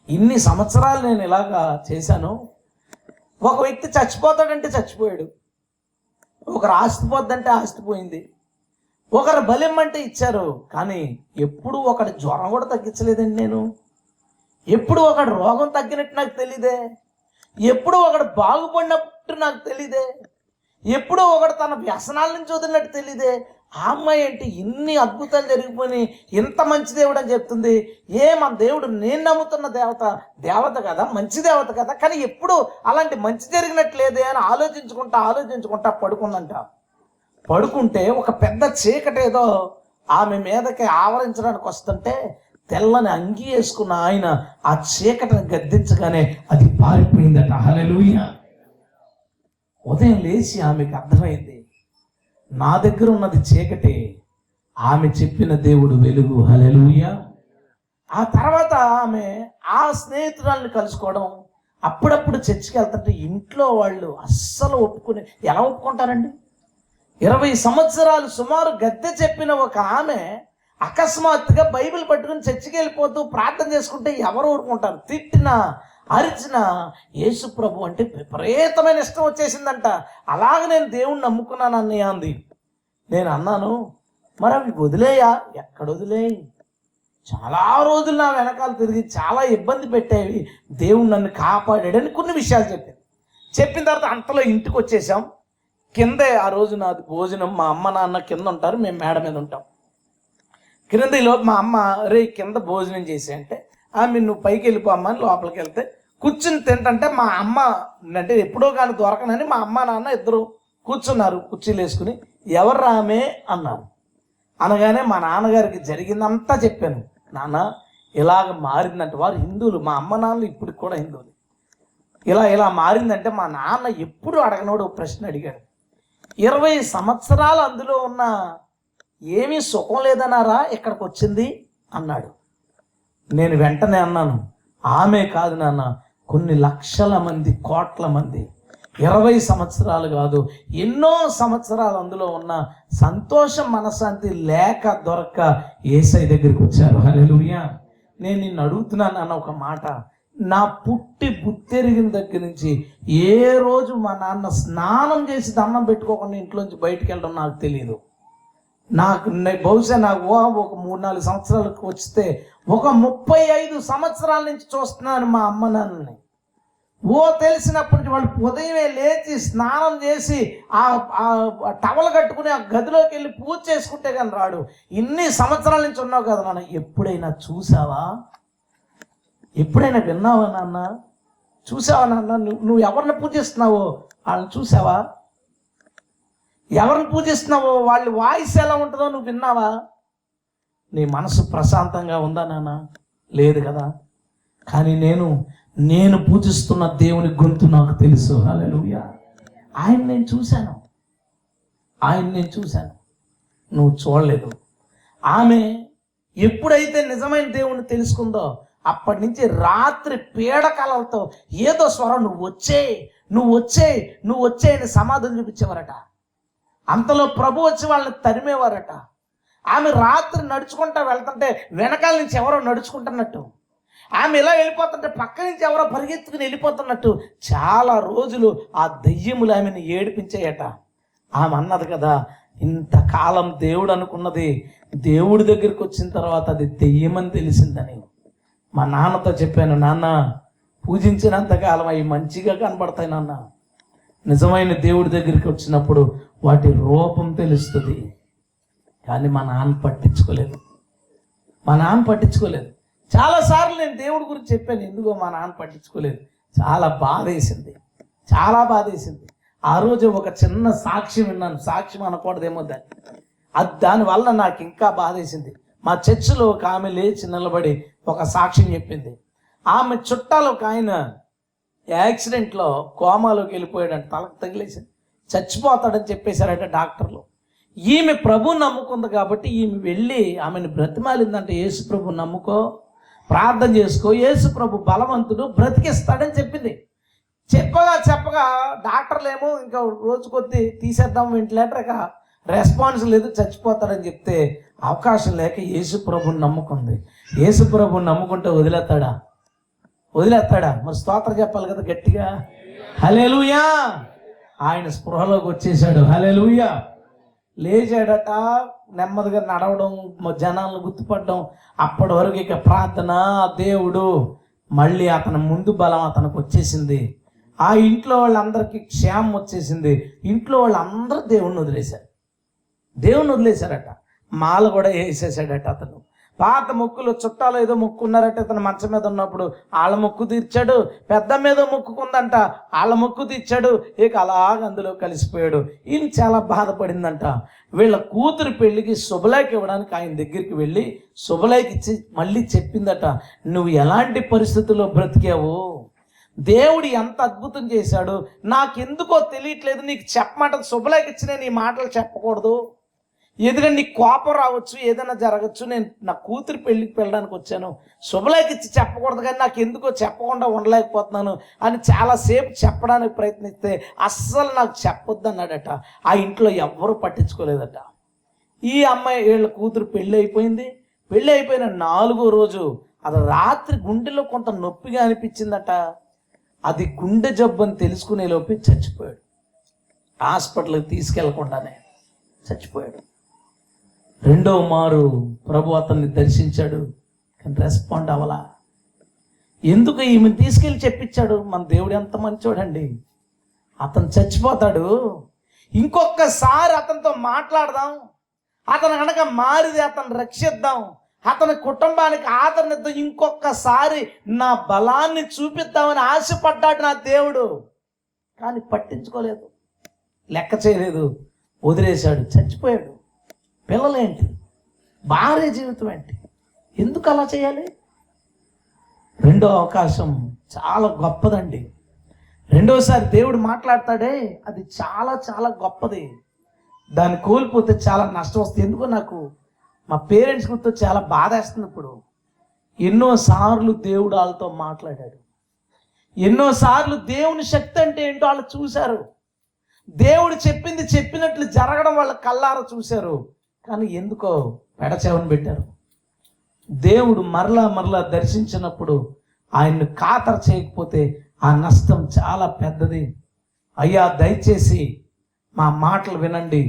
ఇన్ని సంవత్సరాలు నేను ఇలాగా చేశాను. ఒక వ్యక్తి చచ్చిపోతాడంటే చచ్చిపోయాడు, ఒకరు ఆస్తిపోద్దంటే ఆస్తిపోయింది, ఒకరు బలిమ్మంటే ఇచ్చారు. కానీ ఎప్పుడు ఒకటి జ్వరం కూడా తగ్గించలేదండి నేను. ఎప్పుడు ఒకటి రోగం తగ్గినట్టు నాకు తెలీదే. ఎప్పుడు ఒకటి బాగుపడినట్టు నాకు తెలీదే. ఎప్పుడో ఒకటి తన వ్యసనాల నుంచి వదిలినట్టు తెలీదే. ఆ అమ్మాయి ఏంటి ఇన్ని అద్భుతాలు జరిగిపోయి ఇంత మంచి దేవుడు అని చెప్తుంది. మన దేవుడు నేను నమ్ముతున్న దేవత కదా, మంచి దేవత కదా, కానీ ఎప్పుడు అలాంటి మంచి జరిగినట్లేదే అని ఆలోచించుకుంటా పడుకుందంట. పడుకుంటే ఒక పెద్ద చీకటి ఏదో ఆమె మీదకి ఆవరించడానికి వస్తుంటే తెల్లని అంగి వేసుకున్న ఆయన ఆ చీకటిని గద్దించగానే అది పారిపోయిందట. హల్లెలూయా. ఉదయం లేచి ఆమెకు అర్థమైంది, నా దగ్గర ఉన్నది చీకటి, ఆమె చెప్పిన దేవుడు వెలుగు. హల్లెలూయా. ఆ తర్వాత ఆమె ఆ స్నేహితురాలను కలుసుకోవడం, అప్పుడప్పుడు చర్చికి వెళ్తుంటే ఇంట్లో వాళ్ళు అస్సలు ఎలా ఒప్పుకుంటారండి? 20 సంవత్సరాలు సుమారు గద్దె చెప్పిన ఒక ఆమె అకస్మాత్తుగా బైబిల్ పట్టుకుని చర్చికి వెళ్ళిపోతూ ప్రార్థన చేసుకుంటే ఎవరు ఊరుకుంటారు? తిట్టినా అరిచినా యేసు ప్రభు అంటే విపరీతమైన ఇష్టం వచ్చేసిందంట. అలాగ నేను దేవుణ్ణి నమ్ముకున్నాను అన్నయ్య అంది. నేను అన్నాను, మరి అవి వదిలేయా? ఎక్కడ వదిలేయి? చాలా రోజులు నా వెనకాల తిరిగి చాలా ఇబ్బంది పెట్టేవి, దేవుడు నన్ను కాపాడాడని కొన్ని విషయాలు చెప్పిన తర్వాత అంతలో ఇంటికి వచ్చేసాం. కిందే ఆ రోజు నాది భోజనం, మా అమ్మ నాన్న కింద ఉంటారు, మేము మేడ మీద ఉంటాం. క్రిందలో మా అమ్మ రే కింద భోజనం చేసి అంటే ఆమె నువ్వు పైకి వెళ్ళిపో అమ్మ అని లోపలికి వెళ్తే కూర్చుని తింటంటే మా అమ్మ అంటే ఎప్పుడో కానీ దొరకనని మా అమ్మ నాన్న ఇద్దరు కూర్చున్నారు కుర్చీలు వేసుకుని. ఎవరు ఆమె అన్నారు. అనగానే మా నాన్నగారికి జరిగిందంతా చెప్పాను. నాన్న ఇలాగ మారిందంటే, వారు హిందువులు, మా అమ్మ నాన్నలు ఇప్పటికి కూడా హిందువులు. ఇలా మారిందంటే మా నాన్న ఎప్పుడు అడగనోడు ప్రశ్న అడిగాడు, 20 సంవత్సరాలు అందులో ఉన్న ఏమీ సుఖం లేదన్నారా ఇక్కడికి వచ్చింది అన్నాడు. నేను వెంటనే అన్నాను, ఆమె కాదు నాన్న, కొన్ని లక్షల మంది, కోట్ల మంది 20 సంవత్సరాలు కాదు ఎన్నో సంవత్సరాలు అందులో ఉన్న సంతోషం మనశ్శాంతి లేక దొరక్క యేసయ్య దగ్గరికి వచ్చారు. హల్లెలూయా. నేను నిన్ను అడుగుతున్నాను అన్న ఒక మాట, నా పుట్టి బుత్తెరిగిన దగ్గర నుంచి ఏ రోజు మా నాన్న స్నానం చేసి దండం పెట్టుకోకుండా ఇంట్లోంచి బయటికి వెళ్ళడం నాకు తెలియదు. బహుశా నాకు ఒక 3-4 సంవత్సరాలకు వస్తే ఒక 35 సంవత్సరాల నుంచి చూస్తున్నాను మా అమ్మ నాన్నని. తెలిసినప్పటికీ వాళ్ళు ఉదయమే లేచి స్నానం చేసి ఆ టవల్ కట్టుకుని ఆ గదిలోకి వెళ్ళి పూజ చేసుకుంటే కానీ రాడు. ఇన్ని సంవత్సరాల నుంచి ఉన్నావు కదా నాన్న, ఎప్పుడైనా చూసావా? ఎప్పుడైనా విన్నావా నాన్న? చూసావా నాన్న? నువ్వు ఎవరిని పూజిస్తున్నావో వాళ్ళని చూసావా? ఎవరిని పూజిస్తున్నావో వాళ్ళ వాయిస్ ఎలా ఉంటుందో నువ్వు విన్నావా? నీ మనసు ప్రశాంతంగా ఉందా నాన్న? లేదు కదా. కానీ నేను పూజిస్తున్న దేవుని గొంతు నాకు తెలుసు. హల్లెలూయా. ఆయన నేను చూశాను. నువ్వు చూడలేదు. ఆమె ఎప్పుడైతే నిజమైన దేవుణ్ణి తెలుసుకుందో అప్పటి నుంచి రాత్రి పీడకలలతో ఏదో స్వరం, నువ్వు వచ్చే అని సమాధానం చూపించేవారట. అంతలో ప్రభు వచ్చి వాళ్ళని తరిమేవారట. ఆమె రాత్రి నడుచుకుంటా వెళ్తుంటే వెనకాల నుంచి ఎవరో నడుచుకుంటున్నట్టు, ఆమె ఇలా వెళ్ళిపోతుంటే పక్క నుంచి ఎవరో పరిగెత్తుకుని వెళ్ళిపోతున్నట్టు చాలా రోజులు ఆ దెయ్యములు ఆమెను ఏడిపించాయట. ఆమె అన్నది కదా, ఇంతకాలం దేవుడు అనుకున్నది దేవుడి దగ్గరికి వచ్చిన తర్వాత అది దెయ్యమని తెలిసిందని. మా నాన్నతో చెప్పాను, నాన్న పూజించినంతకాలం అవి మంచిగా కనబడతాయి నాన్న, నిజమైన దేవుడి దగ్గరికి వచ్చినప్పుడు వాటి రూపం తెలుస్తుంది. కానీ మా నాన్న పట్టించుకోలేదు. చాలాసార్లు నేను దేవుడి గురించి చెప్పాను, ఎందుకో మా నాన్న పట్టించుకోలేదు. చాలా బాధేసింది. ఆ రోజు ఒక చిన్న సాక్ష్యం విన్నాను, సాక్ష్యం అనకూడదేమో దానివల్ల నాకు ఇంకా బాధేసింది. మా చర్చిలో ఒక ఆమె లేచి నిలబడి ఒక సాక్ష్యం చెప్పింది. ఆమె చుట్టాలు ఒక ఆయన యాక్సిడెంట్లో కోమాలోకి వెళ్ళిపోయాడంట, తలకు తగిలేసి చచ్చిపోతాడని చెప్పేశారట డాక్టర్లు. ఈమె ప్రభు నమ్ముకుంది కాబట్టి ఈమె వెళ్ళి ఆమెను బ్రతిమాలిందంటే, యేసు ప్రభు నమ్ముకో, ప్రార్థన చేసుకో, యేసు ప్రభు బలవంతుడు, బ్రతికిస్తాడని చెప్పింది. చెప్పగా డాక్టర్లు ఏమో ఇంకా రోజు కొద్ది తీసేద్దాం వెంటిలేటర్, ఇక రెస్పాన్స్ లేదు, చచ్చిపోతాడని చెప్తే అవకాశం లేక యేసు ప్రభుని నమ్ముకుంది. యేసు ప్రభుని నమ్ముకుంటే వదిలేస్తాడా? మరి స్తోత్రం చెప్పాలి కదా గట్టిగా. హల్లెలూయా. ఆయన స్పృహలోకి వచ్చేసాడు. హల్లెలూయా. లేచాడట, నెమ్మదిగా నడవడం, జనాలను గుర్తుపడడం. అప్పటి వరకు ఇక ప్రార్థన, దేవుడు, మళ్ళీ అతని ముందు బలం అతనికి వచ్చేసింది. ఆ ఇంట్లో వాళ్ళందరికీ క్షేమం వచ్చేసింది. ఇంట్లో వాళ్ళందరూ దేవుణ్ణి వదిలేశారట. మాల కూడా వేసేసాడట అతను. పాత మొక్కులు చుట్టాలు ఏదో మొక్కున్నారంటే ఇతను మంచం మీద ఉన్నప్పుడు వాళ్ళ మొక్కు తీర్చాడు, పెద్ద మీద మొక్కుకుందంట వాళ్ళ మొక్కు తీర్చాడు, ఇక అలాగ అందులో కలిసిపోయాడు. ఈయన చాలా బాధపడిందంట. వీళ్ళ కూతురు పెళ్ళికి శుభలేఖ ఇవ్వడానికి ఆయన దగ్గరికి వెళ్ళి శుభలేఖ ఇచ్చి మళ్ళీ చెప్పిందట, నువ్వు ఎలాంటి పరిస్థితుల్లో బ్రతికావు, దేవుడు ఎంత అద్భుతం చేశాడు, నాకెందుకో తెలియట్లేదు, నీకు చెప్పమంట. శుభలేఖ ఇచ్చిన నీ మాటలు చెప్పకూడదు, ఎందుకంటే నీకు కోపం రావచ్చు, ఏదైనా జరగచ్చు, నేను నా కూతురు పెళ్ళికి వెళ్ళడానికి వచ్చాను, శుభలేఖ ఇచ్చి చెప్పకూడదు, కానీ నాకు ఎందుకో చెప్పకుండా ఉండలేకపోతున్నాను అని చాలాసేపు చెప్పడానికి ప్రయత్నిస్తే అస్సలు నాకు చెప్పొద్దు అన్నాడట. ఆ ఇంట్లో ఎవ్వరూ పట్టించుకోలేదట. ఈ అమ్మాయి వీళ్ళ కూతురు పెళ్ళి అయిపోయింది. పెళ్ళి అయిపోయిన 4వ రోజు అది రాత్రి గుండెలో కొంత నొప్పిగా అనిపించిందట. అది గుండె జబ్బు అని తెలుసుకునే లోపే చచ్చిపోయాడు. హాస్పిటల్కి తీసుకెళ్లకుండానే చచ్చిపోయాడు. 2వ మారు ప్రభు అతన్ని దర్శించాడు, కానీ రెస్పాండ్ అవ్వలా. ఎందుకు? ఈమెను తీసుకెళ్ళి చెప్పించాడు. మన దేవుడు ఎంత మంచోడండి. అతను చచ్చిపోతాడు, ఇంకొకసారి అతనితో మాట్లాడదాం, అతను కనుక మారిది అతను రక్షిద్దాం, అతని కుటుంబానికి ఆదరణ ఇద్దాం, ఇంకొకసారి నా బలాన్ని చూపిద్దామని ఆశపడ్డాడు నా దేవుడు. కానీ పట్టించుకోలేదు, లెక్క చేయలేదు, వదిలేశాడు, చచ్చిపోయాడు. పిల్లలేంటి, భార్య జీవితం ఏంటి, ఎందుకు అలా చేయాలి? 2వ అవకాశం చాలా గొప్పదండి. 2వసారి దేవుడు మాట్లాడతాడే, అది చాలా చాలా గొప్పది. దాన్ని కోల్పోతే చాలా నష్టం వస్తుంది. ఎందుకో నాకు మా పేరెంట్స్ గుర్తు చాలా బాధ వేస్తుంది. ఇప్పుడు ఎన్నోసార్లు దేవుడు వాళ్ళతో మాట్లాడాడు, ఎన్నోసార్లు దేవుని శక్తి అంటే ఏంటో వాళ్ళు చూశారు, దేవుడు చెప్పింది చెప్పినట్లు జరగడం వాళ్ళ కళ్ళారా చూశారు, కానీ ఎందుకో పెడచెవని పెట్టారు. దేవుడు మరలా దర్శించినప్పుడు ఆయన్ని ఖాతరు చేయకపోతే ఆ నష్టం చాలా పెద్దది. అయ్యా దయచేసి మా మాటలు వినండి.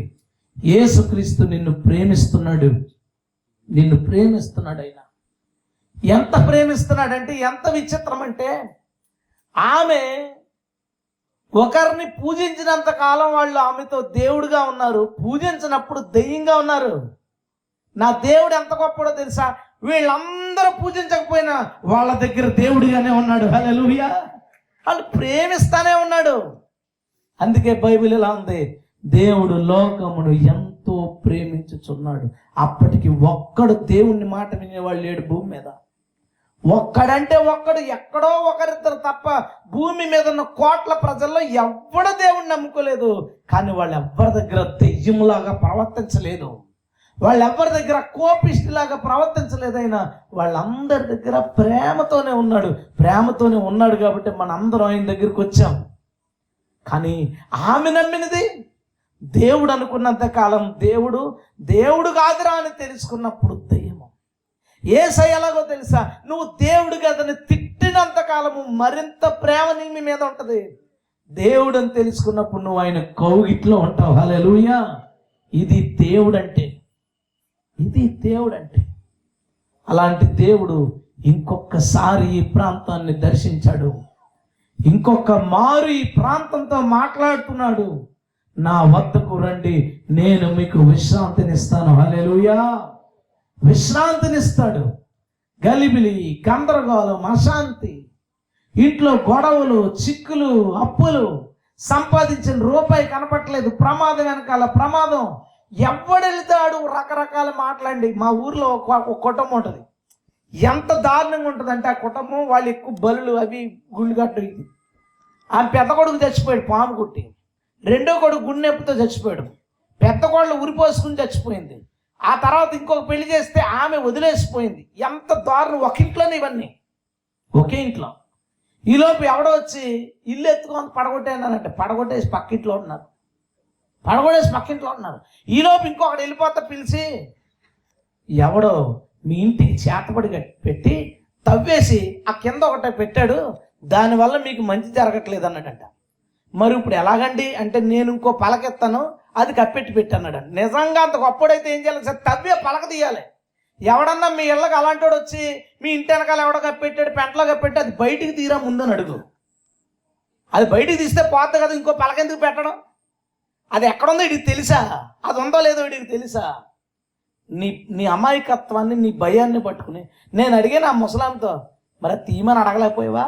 యేసుక్రీస్తు నిన్ను ప్రేమిస్తున్నాడు, నిన్ను ప్రేమిస్తున్నాడు. ఆయన ఎంత ప్రేమిస్తున్నాడంటే ఎంత విచిత్రం అంటే, ఆమె ఒకరిని పూజించినంత కాలం వాళ్ళు ఆమెతో దేవుడుగా ఉన్నారు, పూజించినప్పుడు దెయ్యంగా ఉన్నారు. నా దేవుడు ఎంత గొప్పడో తెలుసా? వీళ్ళందరూ పూజించకపోయినా వాళ్ళ దగ్గర దేవుడిగానే ఉన్నాడు. హల్లెలూయా! వాళ్ళు ప్రేమిస్తానే ఉన్నాడు. అందుకే బైబిల్ ఇలా ఉంది, దేవుడు లోకమును ఎంతో ప్రేమించుచున్నాడు. అప్పటికి ఒక్కడు దేవుణ్ణి మాట వినేవాళ్ళు లేడు భూమి మీద. ఒక్కడంటే ఒక్కడు, ఎక్కడో ఒకరిద్దరు తప్ప భూమి మీద ఉన్న కోట్ల ప్రజల్లో ఎవ్వడు దేవుణ్ణి నమ్ముకోలేదు. కానీ వాళ్ళు ఎవ్వరి దగ్గర దెయ్యంలాగా ప్రవర్తించలేదు, వాళ్ళెవ్వరి దగ్గర కోపిష్టిలాగా ప్రవర్తించలేదైనా వాళ్ళందరి దగ్గర ప్రేమతోనే ఉన్నాడు కాబట్టి మనందరం ఆయన దగ్గరికి వచ్చాం. కానీ ఆమె నమ్మినది దేవుడు అనుకున్నంత కాలం దేవుడు కాదురా అని తెలుసుకున్నప్పుడు దెయ్యము. యేసయ్య ఎలాగో తెలుసా? నువ్వు దేవుడు కదని తిట్టినంత కాలము మరింత ప్రేమ నీ మీద ఉంటుంది. దేవుడు అని తెలుసుకున్నప్పుడు నువ్వు ఆయన కౌగిట్లో ఉంటావు. హల్లెలూయా! ఇది దేవుడంటే, ఇది దేవుడంటే. అలాంటి దేవుడు ఇంకొకసారి ఈ ప్రాంతాన్ని దర్శించాడు, ఇంకొక మారు ఈ ప్రాంతంతో మాట్లాడుతున్నాడు. నా వద్దకు రండి, నేను మీకు విశ్రాంతినిస్తాను. హల్లెలూయా! విశ్రాంతినిస్తాడు. గలిబిలి, గందరగోళం, అశాంతి, ఇంట్లో గొడవలు, చిక్కులు, అప్పులు, సంపాదించిన రూపాయి కనపట్లేదు, ప్రమాదం వెనకాల ప్రమాదం, ఎవడెళ్తాడు రకరకాల మాట్లాడి. మా ఊర్లో ఒక కుటుంబం ఉంటుంది, ఎంత దారుణంగా ఉంటుంది అంటే ఆ కుటుంబం వాళ్ళు ఎక్కువ బలులు అవి గుళ్ళు కట్టు. ఆ పెద్ద కొడుకు చచ్చిపోయాడు పాము కుట్టి, 2వ కొడుకు గుండె నొప్పితో చచ్చిపోయాడు, పెద్ద కోళ్ళు ఉరిపోసుకుని చచ్చిపోయింది. ఆ తర్వాత ఇంకొక పెళ్లి చేస్తే ఆమె వదిలేసిపోయింది. ఎంత దారుణం! ఒక ఇంట్లోనే ఇవన్నీ, ఒకే ఇంట్లో. ఈలోపు ఎవడో వచ్చి ఇల్లు ఎత్తుకొని పడగొట్టానంటే పడగొట్టేసి పక్కింట్లో ఉన్నారు. ఈలోపు ఇంకొకటి వెళ్ళిపోతా పిలిచి, ఎవడో మీ ఇంటికి చేతపడి పెట్టి తవ్వేసి ఆ కింద ఒకటే పెట్టాడు, దానివల్ల మీకు మంచి జరగట్లేదు అన్నాడంట. మరి ఇప్పుడు ఎలాగండి అంటే, నేను ఇంకో పలకెత్తాను, అది కప్పెట్టి పెట్టన్నాడు. నిజంగా అంత గొప్పడైతే ఏం చేయాలి సార్? తవ్వే పలక తీయాలి. ఎవడన్నా మీ ఇళ్ళకి అలాంటి వాడు వచ్చి మీ ఇంటి వెనకాల ఎవడో కప్పెట్టాడు, పెంటలో కప్పెట్టి అది బయటికి తీరా ముందని అడుగు. అది బయటికి తీస్తే పోతుంది కదా, ఇంకో పలక ఎందుకు పెట్టడం? అది ఎక్కడుందో వీడికి తెలుసా? అది ఉందో లేదో వీడికి తెలుసా? నీ నీ అమాయకత్వాన్ని, నీ భయాన్ని పట్టుకుని నేను అడిగాను ఆ ముసలాంతో, మరి తీమని అడగలేకపోయావా?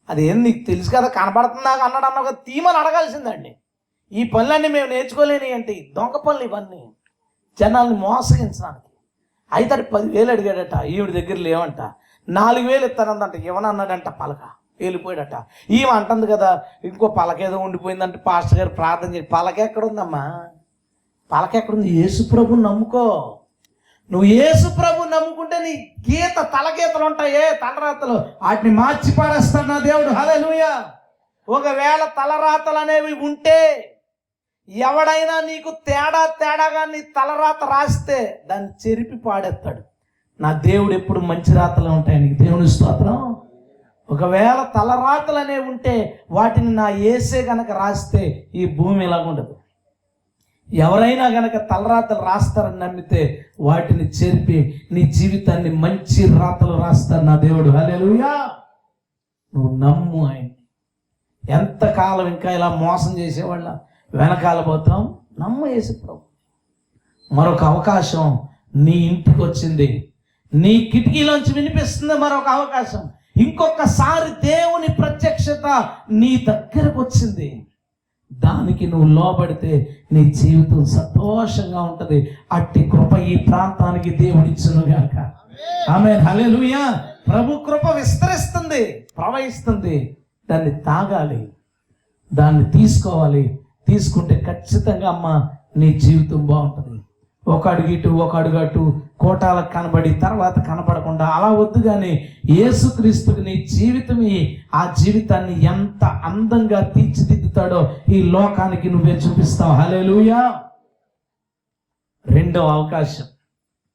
అదేం నీకు తెలుసు కదా, కనపడుతుందా అన్నాడు అన్నావు కదా, తీమని అడగాల్సిందండి. ఈ పనులన్నీ మేము నేర్చుకోలేని అంటే దొంగ పనులు ఇవన్నీ, జనాల్ని మోసగించడానికి. అయితే 10,000 అడిగాడట, ఈవిడ దగ్గర లేవంట. 4,000 ఇస్తానందంట, ఇవ్వనన్నాడంట, పలక వెళ్ళిపోయాడట. ఈమె అంటుంది కదా, ఇంకో పలక ఏదో ఉండిపోయిందంటే పాస్టర్ గారు ప్రార్థన చేసి, పలక ఎక్కడుందమ్మా? పలక ఎక్కడుంది? యేసు ప్రభుని నమ్ముకో. నువ్వు యేసు ప్రభుని నమ్ముకుంటే నీ తలగీతలు ఉంటాయే, తలరాతలు, వాటిని మార్చి పారేస్తాడు నా దేవుడు. హల్లెలూయా. ఒకవేళ తలరాతలు అనేవి ఉంటే, ఎవడైనా నీకు తేడాగా నీ తలరాత రాస్తే దాన్ని చెరిపి పాడేస్తాడు. నా దేవుడు ఎప్పుడు మంచి రాతలు ఉంటాయి. నీకు దేవుని స్తోత్రం. ఒకవేళ తలరాతలు అనేవి ఉంటే వాటిని నా యేసే గనక రాస్తే ఈ భూమి ఇలాగుండదు. ఎవరైనా గనక తలరాతలు రాస్తారని నమ్మితే వాటిని చెరిపి నీ జీవితాన్ని మంచి రాతలు రాస్తాడు నా దేవుడు. హల్లెలూయా. నువ్వు నమ్ము ఆయన. ఎంతకాలం ఇంకా ఇలా మోసం చేసేవాళ్ళ వెనకాల పోతాం? నమ్ము యేసు ప్రభు. మరొక అవకాశం నీ ఇంటికి వచ్చింది, నీ కిటికీలోంచి వినిపిస్తుంది మరొక అవకాశం. ఇంకొకసారి దేవుని ప్రత్యక్షత నీ దగ్గరకు వచ్చింది. దానికి నువ్వు లోబడితే నీ జీవితం సంతోషంగా ఉంటుంది. అట్టి కృప ఈ ప్రాంతానికి దేవుడిచ్చును గాక. ఆమేన్. హల్లెలూయా. ప్రభు కృప విస్తరిస్తుంది, ప్రవహిస్తుంది. దాన్ని తాగాలి, దాన్ని తీసుకోవాలి. తీసుకుంటే ఖచ్చితంగా అమ్మ నీ జీవితం బాగుంటుంది. ఒక అడుగు ఇటు, ఒక అడుగు అటు, కోటాలకు కనబడి తర్వాత కనపడకుండా అలా వద్దు. కానీ యేసుక్రీస్తుకి నీ జీవితం, ఆ జీవితాన్ని ఎంత అందంగా తీర్చిదిద్దుతాడో ఈ లోకానికి నువ్వే చూపిస్తావు. హల్లెలూయా. రెండవ అవకాశం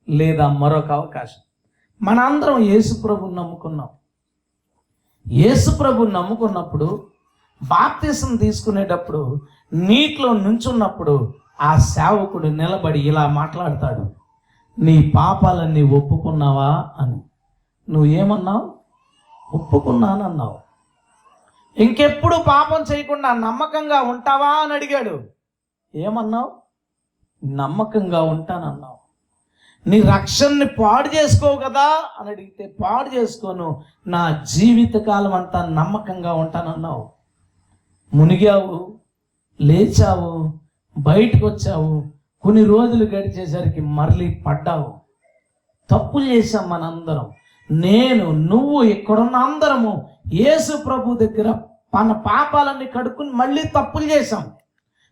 లేదా మరొక అవకాశం, మనందరం యేసు ప్రభువుని నమ్ముకున్నాం. యేసు ప్రభువుని నమ్ముకున్నప్పుడు బాప్తిసం తీసుకునేటప్పుడు నీటిలో నుంచున్నప్పుడు ఆ సేవకుడు నిలబడి ఇలా మాట్లాడతాడు, నీ పాపాలన్నీ ఒప్పుకున్నావా అని. నువ్వు ఏమన్నావు? ఒప్పుకున్నానన్నావు. ఇంకెప్పుడు పాపం చేయకుండా నమ్మకంగా ఉంటావా అని అడిగాడు. ఏమన్నావు? నమ్మకంగా ఉంటానన్నావు. నీ రక్షణని పాడు చేసుకోవు కదా అని అడిగితే, పాడు చేసుకోను, నా జీవితకాలం అంతా నమ్మకంగా ఉంటానన్నావు. మునిగావు, లేచావు, బయటకు వచ్చావు, కొన్ని రోజులు గడిచేసరికి మరలి పడ్డావు. తప్పులు చేశాం మనందరం. నేను, నువ్వు, ఇక్కడున్న అందరము యేసు ప్రభు దగ్గర మన పాపాలన్నీ కడుక్కుని మళ్ళీ తప్పులు చేశాం.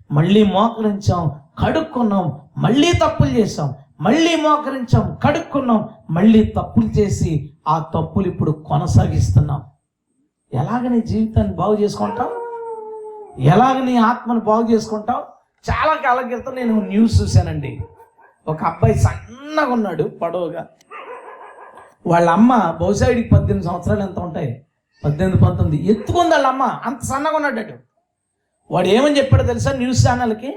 మళ్ళీ మోకరించాం, కడుక్కున్నాం, మళ్ళీ తప్పులు చేశాం, మళ్ళీ మోకరించాం, కడుక్కున్నాం, మళ్ళీ తప్పులు చేసి ఆ తప్పులు ఇప్పుడు కొనసాగిస్తున్నాం. ఎలాగ నీ జీవితాన్ని బాగు చేసుకుంటావు? ఎలాగ నీ ఆత్మను బాగు చేసుకుంటావు? చాలా కాలం క్రితం నేను న్యూస్ చూశానండి. ఒక అబ్బాయి సన్నగా ఉన్నాడు, పొడవుగా. వాళ్ళ అమ్మ బహుశా 18 సంవత్సరాలు ఎంత ఉంటాయి, 18-19 ఎత్తుకుంది వాళ్ళ అమ్మ. అంత సన్నగా ఉన్నాడు. వాడు ఏమని చెప్పాడో తెలుసా న్యూస్ ఛానల్కి?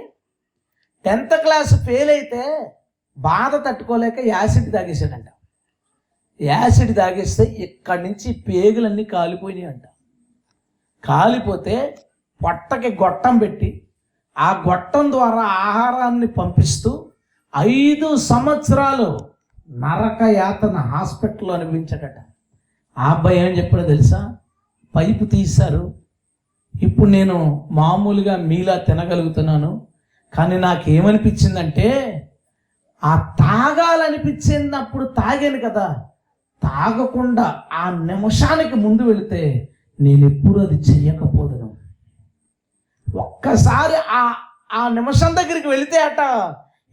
10th క్లాస్ ఫెయిల్ అయితే బాధ తట్టుకోలేక యాసిడ్ తాగేసాడంట. యాసిడ్ తాగేస్తే ఇక్కడి నుంచి పేగులన్నీ కాలిపోయినాయి అంట. కాలిపోతే పొట్టకి గొట్టం పెట్టి ఆ గొట్టం ద్వారా ఆహారాన్ని పంపిస్తూ 5 సంవత్సరాలు నరక యాతన హాస్పిటల్లో అనిపించాడట. ఆ అబ్బాయి ఏమని చెప్పాడో తెలుసా? పైపు తీశారు, ఇప్పుడు నేను మామూలుగా మీలా తినగలుగుతున్నాను, కానీ నాకేమనిపించిందంటే ఆ తాగాలనిపించినప్పుడు తాగాను కదా, తాగకుండా ఆ నిమిషానికి ముందు వెళితే నేను ఎప్పుడు అది చెయ్యకపోదును. ఒక్కసారి ఆ నిమిషం దగ్గరికి వెళితే అట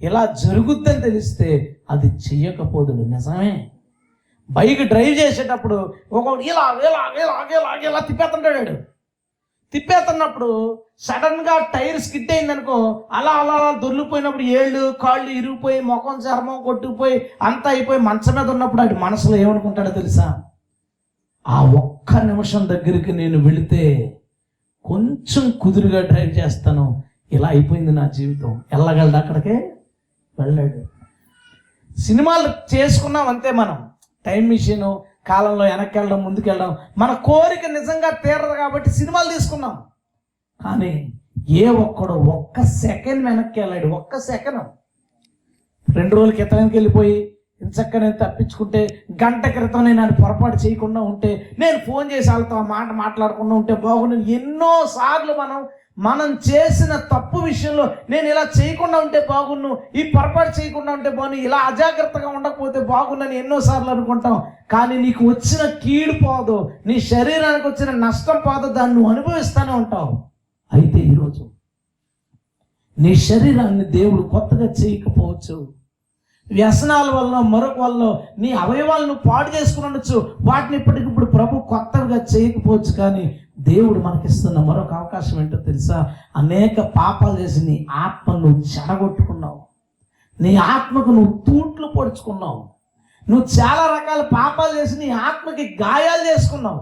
ఇలా జరుగుద్దని తెలిస్తే అది చెయ్యకపోదును. నిజమే. బైక్ డ్రైవ్ చేసేటప్పుడు ఒకటి ఇలా తిప్పేస్తుంటాడు. తిప్పేస్తున్నప్పుడు సడన్గా టైర్ స్కిడ్ అయిందనుకో, అలా దొర్లిపోయినప్పుడు ఏళ్ళు కాళ్ళు ఇరిగిపోయి ముఖం చర్మం కొట్టుకుపోయి అంతా అయిపోయి మంచం మీద ఉన్నప్పుడు అది మనసులో ఏమనుకుంటాడో తెలుసా? ఆ ఒక్క నిమిషం దగ్గరికి నేను వెళితే కొంచెం కుదురుగా డ్రైవ్ చేస్తాను, ఇలా అయిపోయింది నా జీవితం. వెళ్ళగలడు అక్కడికే? వెళ్ళాడు. సినిమాలు చేసుకున్నాం అంతే మనం. టైం మిషన్, కాలంలో వెనక్కి వెళ్ళడం, ముందుకెళ్ళడం, మన కోరిక నిజంగా తీరదు కాబట్టి సినిమాలు తీసుకున్నాం. కానీ ఏ ఒక్కడు ఒక్క సెకండ్ వెనక్కి వెళ్ళాడు. ఒక్క సెకండ్ 2 రోజుల క్రితానికి వెళ్ళిపోయి ఇంచక్క నేను తప్పించుకుంటే, గంట క్రితం నేను పొరపాటు చేయకుండా ఉంటే, నేను ఫోన్ చేసి వాళ్ళతో ఆ మాట మాట్లాడకుండా ఉంటే బాగుండు. ఎన్నోసార్లు మనం చేసిన తప్పు విషయంలో నేను ఇలా చేయకుండా ఉంటే బాగున్ను, ఈ పొరపాటు చేయకుండా ఉంటే బాగుండు, ఇలా అజాగ్రత్తగా ఉండకపోతే బాగుందని ఎన్నోసార్లు అనుకుంటాం. కానీ నీకు వచ్చిన కీడు పోదు, నీ శరీరానికి వచ్చిన నష్టం పోదు, దాన్ని నువ్వు అనుభవిస్తూనే ఉంటావు. అయితే ఈరోజు నీ శరీరాన్ని దేవుడు కొత్తగా చేయకపోవచ్చు. వ్యసనాల వల్ల, మరొక వల్ల నీ అవయవాలను పాడు చేసుకుని ఉండొచ్చు. వాటిని ఇప్పటికిప్పుడు ప్రభు కొత్తగా చేయకపోవచ్చు. కానీ దేవుడు మనకిస్తున్న మరొక అవకాశం ఏంటో తెలుసా? అనేక పాపాలు చేసి నీ ఆత్మను నువ్వు చెడగొట్టుకున్నావు, నీ ఆత్మకు నువ్వు తూట్లు పొడుచుకున్నావు, నువ్వు చాలా రకాల పాపాలు చేసి నీ ఆత్మకి గాయాలు చేసుకున్నావు.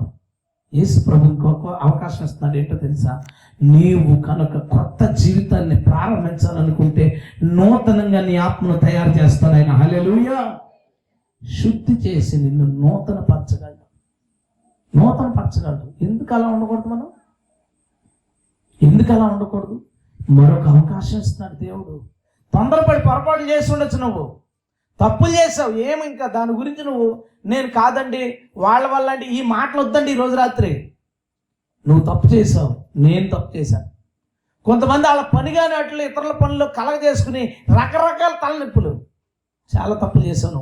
యేసు ప్రభు ఇంకొక అవకాశం ఇస్తున్నాడు. ఏంటో తెలుసా? నీవు కనుక కొత్త జీవితాన్ని ప్రారంభించాలనుకుంటే నూతనంగా నీ ఆత్మను తయారు చేస్తాడు ఆయన. హల్లెలూయా. శుద్ధి చేసి నిన్ను నూతన పరచగలడు. ఎందుకు అలా ఉండకూడదు? ఎందుకు అలా ఉండకూడదు? మరొక అవకాశం ఇస్తున్నాడు దేవుడు. తొందరపడి పొరపాటు చేసి ఉండొచ్చు, నువ్వు తప్పులు చేసావు, ఏమి ఇంకా దాని గురించి నువ్వు నేను కాదండి, వాళ్ళ వల్ల అంటే ఈ మాటలు వద్దండి. ఈ రోజు రాత్రి నువ్వు తప్పు చేసావు, నేను తప్పు చేశాను. కొంతమంది వాళ్ళ పనిగానే అట్లు ఇతరుల పనులు కలగ చేసుకుని రకరకాల తలనొప్పులు. చాలా తప్పులు చేసావు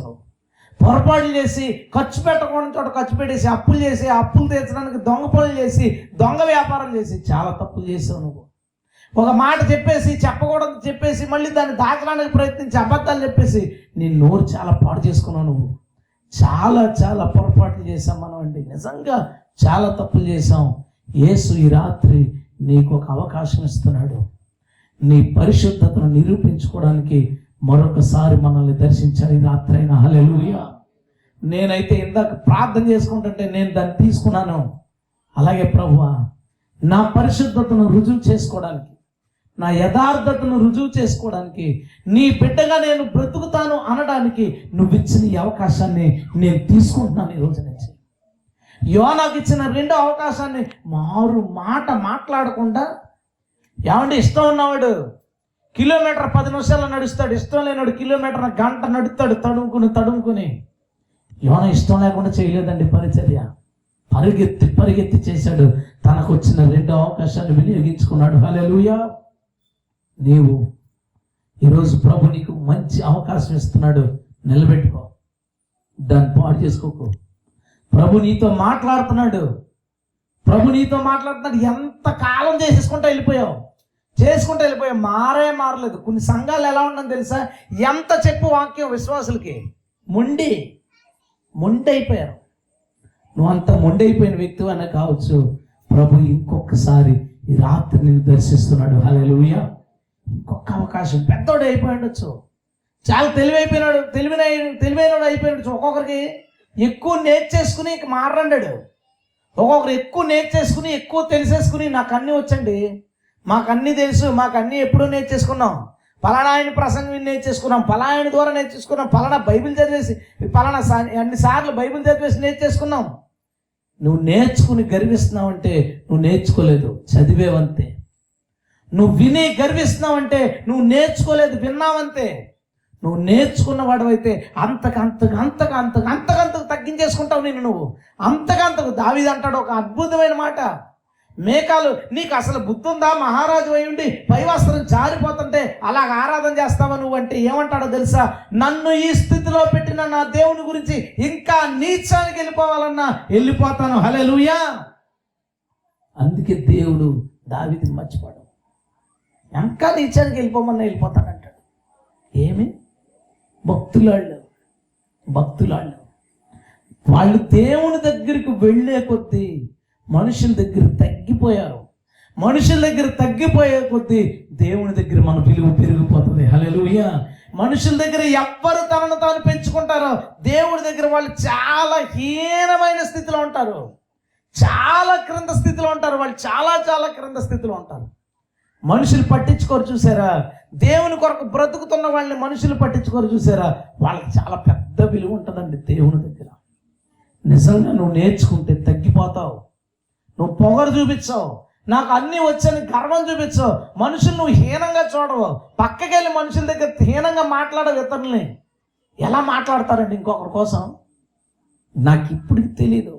నువ్వు, పొరపాట్లు చేసి, ఖర్చు పెట్టకుండా చోట ఖర్చు పెట్టేసి, అప్పులు చేసి, అప్పులు తీర్చడానికి దొంగ పనులు చేసి, దొంగ వ్యాపారం చేసి చాలా తప్పులు చేసావు నువ్వు. ఒక మాట చెప్పేసి, చెప్పకూడదు చెప్పేసి, మళ్ళీ దాన్ని దాచడానికి ప్రయత్నించి అబద్ధాలు చెప్పేసి నీ నోరు చాలా పాడు చేసుకున్నావు నువ్వు. చాలా పొరపాట్లు చేసాం మనం అండి. నిజంగా చాలా తప్పులు చేసాం. యేసు ఈ రాత్రి నీకు ఒక అవకాశం ఇస్తున్నాడు. నీ పరిశుద్ధతను నిరూపించుకోవడానికి మరొకసారి మనల్ని దర్శించాడు ఈ రాత్రి అయినా. హల్లెలూయా. నేనైతే ఇందాక ప్రార్థన చేసుకుంటుంటే నేను దాన్ని తీసుకున్నాను. అలాగే ప్రభువా, నా పరిశుద్ధతను రుజువు చేసుకోవడానికి, నా యథార్థతను రుజువు చేసుకోవడానికి, నీ బిడ్డగా నేను బ్రతుకుతాను అనడానికి నువ్వు ఇచ్చిన ఈ అవకాశాన్ని నేను తీసుకుంటున్నాను ఈ రోజు నుంచి. యోనాకు ఇచ్చిన 2వ అవకాశాన్ని మారు మాట మాట్లాడకుండా, ఏమంటే ఇష్టం ఉన్నవాడు కిలోమీటర్ 10 నిమిషాలు నడుస్తాడు, ఇష్టం లేనివాడు కిలోమీటర్ గంట నడుస్తాడు తడుముకుని. యోనా ఇష్టం లేకుండా చేయలేదండి పరిచర్య. పరిగెత్తి చేశాడు. తనకు వచ్చిన 2వ అవకాశాన్ని వినియోగించుకున్నాడు. హల్లెలూయా. నీవు ఈరోజు ప్రభు నీకు మంచి అవకాశం ఇస్తున్నాడు, నిలబెట్టుకో, దాన్ని పాడు చేసుకోకు. ప్రభు నీతో మాట్లాడుతున్నాడు. ఎంత కాలం చేసుకుంటూ వెళ్ళిపోయావు, మారలేదు. కొన్ని సంఘాలు ఎలా ఉందని తెలుసా? ఎంత చెప్పు వాక్యం విశ్వాసులకి మొండి అయిపోయారు. నువ్వు అంత మొండి అయిపోయిన వ్యక్తి అనే కావచ్చు. ప్రభు ఇంకొకసారి ఈ రాత్రి నిన్ను దర్శిస్తున్నాడు. హల్లెలూయా. ఇంకొక అవకాశం. పెద్దోడు అయిపోయి ఉండొచ్చు, చాలా తెలివైనవాడు అయిపోయి ఉండొచ్చు. ఒక్కొక్కరికి ఎక్కువ నేర్చేసుకుని ఇంక మారండాడు. ఒక్కొక్కరు ఎక్కువ నేర్చేసుకుని, ఎక్కువ తెలిసేసుకుని నాకు అన్నీ వచ్చండి, మాకు అన్నీ తెలుసు, మాకు అన్నీ ఎప్పుడూ నేర్చేసుకున్నాం, పలానా ఆయన ప్రసంగం నేర్చేసుకున్నాం, పలానా ద్వారా నేర్చేసుకున్నాం, పలానా బైబిల్ చదివేసి, పలానా అన్నిసార్లు బైబిల్ చదివేసి నేర్చేసుకున్నాం. నువ్వు నేర్చుకుని గర్విస్తున్నావంటే నువ్వు నేర్చుకోలేదు, చదివేవంతే. నువ్వు విని గర్విస్తున్నావంటే నువ్వు నేర్చుకోలేదు, విన్నావంతే. నువ్వు నేర్చుకున్న వాడివైతే అంతకంతకు తగ్గించేసుకుంటావు నేను. నువ్వు అంతకంతకు. దావీదు అంటాడు ఒక అద్భుతమైన మాట, మేకాలు నీకు అసలు బుద్ధి ఉందా? మహారాజు అయి ఉండి పై వస్త్రం జారిపోతుంటే అలాగ ఆరాధన చేస్తావా నువ్వు అంటే ఏమంటాడో తెలుసా? నన్ను ఈ స్థితిలో పెట్టిన నా దేవుని గురించి ఇంకా నీచానికి వెళ్ళిపోవాలన్నా వెళ్ళిపోతాను. హల్లెలూయా. అందుకే దేవుడు దావీదుని మర్చిపోడు. ఇంకా నీచానికి వెళ్ళిపోమన్నా వెళ్ళిపోతానంటాడు. ఏమి భక్తులాళ్ళు వాళ్ళు దేవుని దగ్గరికి వెళ్ళే కొద్దీ మనుషుల దగ్గర తగ్గిపోయారు. మనుషుల దగ్గర తగ్గిపోయే కొద్దీ దేవుని దగ్గర మన విలువ పెరిగిపోతుంది. హల్లెలూయా. మనుషుల దగ్గర ఎవ్వరు తనను తాను పెంచుకుంటారో దేవుడి దగ్గర వాళ్ళు చాలా హీనమైన స్థితిలో ఉంటారు, చాలా క్రింద స్థితిలో ఉంటారు. వాళ్ళు చాలా క్రింద స్థితిలో ఉంటారు. మనుషులు పట్టించుకోరు చూసారా? దేవుని కొరకు బ్రతుకుతున్న వాళ్ళని మనుషులు పట్టించుకోరు చూసారా? వాళ్ళకి చాలా పెద్ద విలువ ఉంటుందండి దేవుని దగ్గర. నిజంగా నువ్వు నేర్చుకుంటే తగ్గిపోతావు. నువ్వు పొగరు చూపించావు, నాకు అన్నీ వచ్చని గర్వం చూపించు. మనుషులు నువ్వు హీనంగా చూడవు. పక్కకి వెళ్ళి మనుషుల దగ్గర హీనంగా మాట్లాడవు. ఇతరులని ఎలా మాట్లాడతారండి ఇంకొకరి కోసం? నాకు ఇప్పటికి తెలీదు.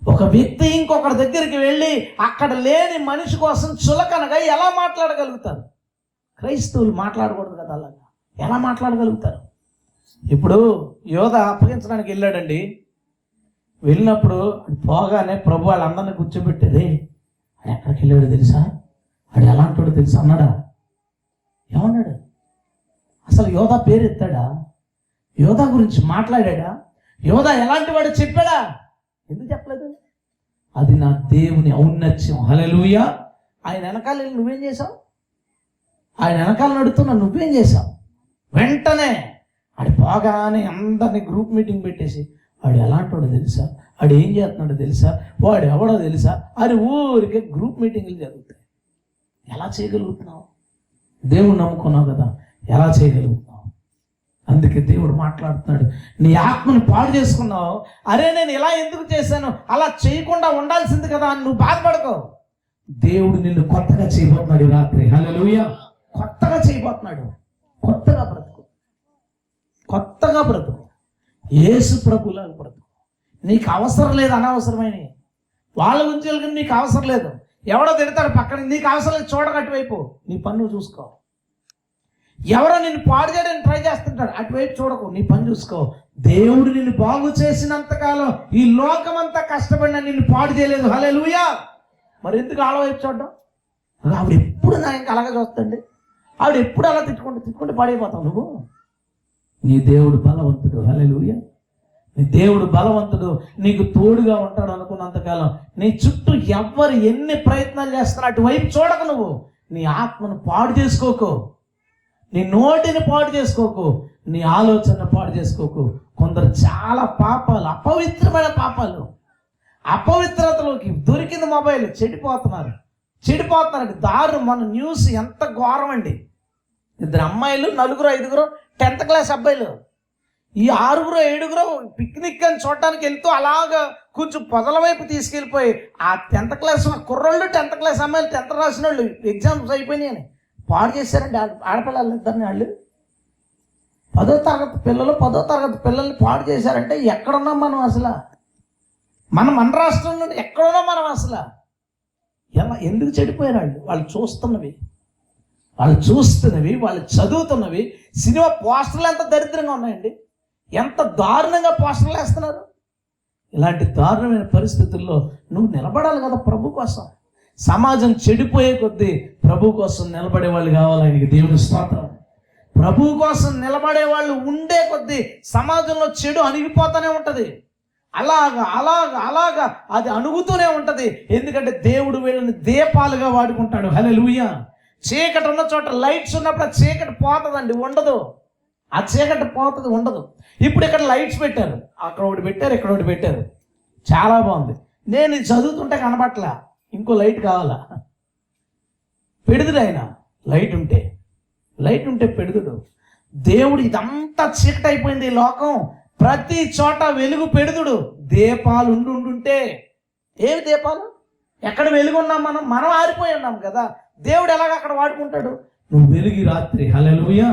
ఒక వ్యక్తి ఇంకొకరి దగ్గరికి వెళ్ళి అక్కడ లేని మనిషి కోసం చులకనగా ఎలా మాట్లాడగలుగుతారు? క్రైస్తవులు మాట్లాడకూడదు కదా అలాగా. ఎలా మాట్లాడగలుగుతారు? ఇప్పుడు యోధ అప్పగించడానికి వెళ్ళాడండి. వెళ్ళినప్పుడు పోగానే ప్రభు వాళ్ళందరినీ కూర్చోబెట్టేది. అది ఎక్కడికి వెళ్ళాడు తెలుసా? అది ఎలాంటి తెలుసా అన్నాడా? ఏమన్నాడు? అసలు యోధ పేరు ఎత్తాడా? యోధ గురించి మాట్లాడా? యోధ ఎలాంటి వాడు చెప్పాడా? ఎందుకు చెప్పలేదు? అది నా దేవుని ఔన్నత్యం. హల్లెలూయా. ఆయన వెనకాల వెళ్ళి నువ్వేం చేసావు? ఆయన వెనకాల నడుతున్నా నువ్వేం చేసావు? వెంటనే ఆడు పోగానే అందరినీ గ్రూప్ మీటింగ్ పెట్టేసి వాడు ఎలాంటి వాడు తెలుసా, వాడు ఏం చేస్తున్నాడో తెలుసా, వాడు ఎవడో తెలుసా అని ఊరికే గ్రూప్ మీటింగ్లు జరుగుతాయి. ఎలా చేయగలుగుతున్నావు? దేవుడు నమ్ముకున్నావు కదా, ఎలా చేయగలుగుతున్నావు? అందుకే దేవుడు మాట్లాడుతున్నాడు. నీ ఆత్మను పాడు చేసుకున్నావు. అరే నేను ఇలా ఎందుకు చేశాను, అలా చేయకుండా ఉండాల్సింది కదా అని నువ్వు బాధపడకో. దేవుడు నిన్ను కొత్తగా చేయబోతున్నాడు ఈ రాత్రి. హల్లెలూయా. కొత్తగా చేయబోతున్నాడు. కొత్తగా బ్రతుకు, కొత్తగా బ్రతుకు, యేసు ప్రభులాగా బ్రతుకు. నీకు అవసరం లేదు అనవసరమైన వాళ్ళ గురించి నీకు అవసరం లేదు. ఎవడో తిడతాడు పక్కన, నీకు అవసరం లేదు. చూడక అటువైపు నీ పని నువ్వు చూసుకో. ఎవరో నిన్ను పాడు చేయడానికి ట్రై చేస్తుంటాడు, అటువైపు చూడకు, నీ పని చూసుకో. దేవుడు నిన్ను బాగు చేసినంతకాలం ఈ లోకమంతా కష్టపడినా నిన్ను పాడు చేయలేదు. హల్లెలూయా. మరి ఎందుకు ఆడవైపు చూడడం? ఆవిడ ఎప్పుడు నా ఇంకా అలాగే చూస్తుంది. ఆవిడ ఎప్పుడు అలా తిట్టుకుంటే పాడైపోతావు నువ్వు. నీ దేవుడు బలవంతుడు. హల్లెలూయా. నీ దేవుడు బలవంతుడు. నీకు తోడుగా ఉంటాడు అనుకున్నంతకాలం నీ చుట్టూ ఎవ్వరు ఎన్ని ప్రయత్నాలు చేస్తారో అటువైపు చూడకు. నువ్వు నీ ఆత్మను పాడు చేసుకోకు, నీ నోటిని పాడు చేసుకోకు, నీ ఆలోచన పాడు చేసుకోకు. కొందరు చాలా పాపాలు, అపవిత్రమైన పాపాలు, అపవిత్రతలోకి దొరికింది మొబైల్, చెడిపోతున్నారు. దారుణం. మన న్యూస్ ఎంత ఘోరం అండి. 2 అమ్మాయిలు, 4, 5 10th క్లాస్ అబ్బాయిలు, ఈ 6, 7 పిక్నిక్ అని చూడటానికి వెళ్తూ అలాగా కొంచెం పొదల వైపు తీసుకెళ్ళిపోయి ఆ 10th క్లాస్ కుర్రోళ్ళు, 10th క్లాస్ అమ్మాయిలు, 10th రాసిన వాళ్ళు ఎగ్జామ్స్ అయిపోయినాయని పాడు చేశారండి ఆడపిల్లలు ఇద్దరిని. వాళ్ళు 10వ తరగతి పిల్లల్ని పాడు చేశారంటే ఎక్కడున్నాం మనం అసలు? మన రాష్ట్రంలో ఎక్కడున్నాం మనం అసలు? ఎలా ఎందుకు చెడిపోయారు వాళ్ళు చూస్తున్నవి, వాళ్ళు చదువుతున్నవి. సినిమా పోస్టర్లు ఎంత దరిద్రంగా ఉన్నాయండి, ఎంత దారుణంగా పోస్టర్లు వేస్తున్నారు. ఇలాంటి దారుణమైన పరిస్థితుల్లో నువ్వు నిలబడాలి కదా ప్రభు కోసం. సమాజం చెడిపోయే కొద్దీ ప్రభు కోసం నిలబడే వాళ్ళు కావాలి. ఆయనకి దేవుని స్తోత్రం. ప్రభు కోసం నిలబడే వాళ్ళు ఉండే కొద్దీ సమాజంలో చెడు అణిగిపోతూనే ఉంటుంది. అలాగా అది అణుగుతూనే ఉంటుంది. ఎందుకంటే దేవుడు వీళ్ళని దీపాలుగా వాడుకుంటాడు. హల్లెలూయా. చీకటి ఉన్న చోట లైట్స్ ఉన్నప్పుడు ఆ చీకటి పోతుందండి, ఉండదు. ఆ చీకటి పోతుంది, ఉండదు. ఇప్పుడు ఇక్కడ లైట్స్ పెట్టారు, అక్కడ ఒకటి పెట్టారు, ఇక్కడ ఒకటి పెట్టారు, చాలా బాగుంది. నేను చదువుతుంటే కనబట్లా, ఇంకో లైట్ కావాలా? పెడుదుడు ఆయన. లైట్ ఉంటే పెడుదుడు. దేవుడు ఇదంతా చీకటి అయిపోయింది ఈ లోకం, ప్రతి చోట వెలుగు పెడుదుడు. దీపాలు ఉండుంటే ఏమి దీపాలు? ఎక్కడ వెలుగున్నాం మనం ఆరిపోయి ఉన్నాం కదా. దేవుడు ఎలాగ అక్కడ వాడుకుంటాడు? నువ్వు వెలుగు రాత్రి. హల్లెలూయా.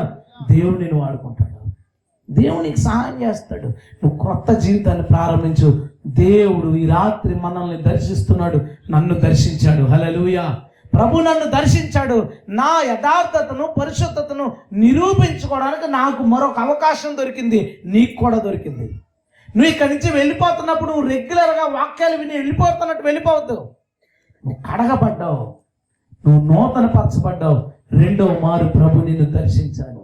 దేవుడు నేను వాడుకుంటాడు. దేవుడు నీకు సహాయం చేస్తాడు. నువ్వు కొత్త జీవితాన్ని ప్రారంభించు. దేవుడు ఈ రాత్రి మనల్ని దర్శిస్తున్నాడు, నన్ను దర్శించాడు. హల్లెలూయా. ప్రభు నన్ను దర్శించాడు. నా యథార్థతను, పరిశుద్ధతను నిరూపించుకోవడానికి నాకు మరొక అవకాశం దొరికింది. నీకు కూడా దొరికింది. నువ్వు ఇక్కడి నుంచి వెళ్ళిపోతున్నప్పుడు నువ్వు రెగ్యులర్గా వాక్యాలు విని వెళ్ళిపోతున్నట్టు వెళ్ళిపోవద్దు. నువ్వు కడగబడ్డావు, నువ్వు నూతన పరచబడ్డావు. 2వ మారు ప్రభు నిన్ను దర్శించాడు.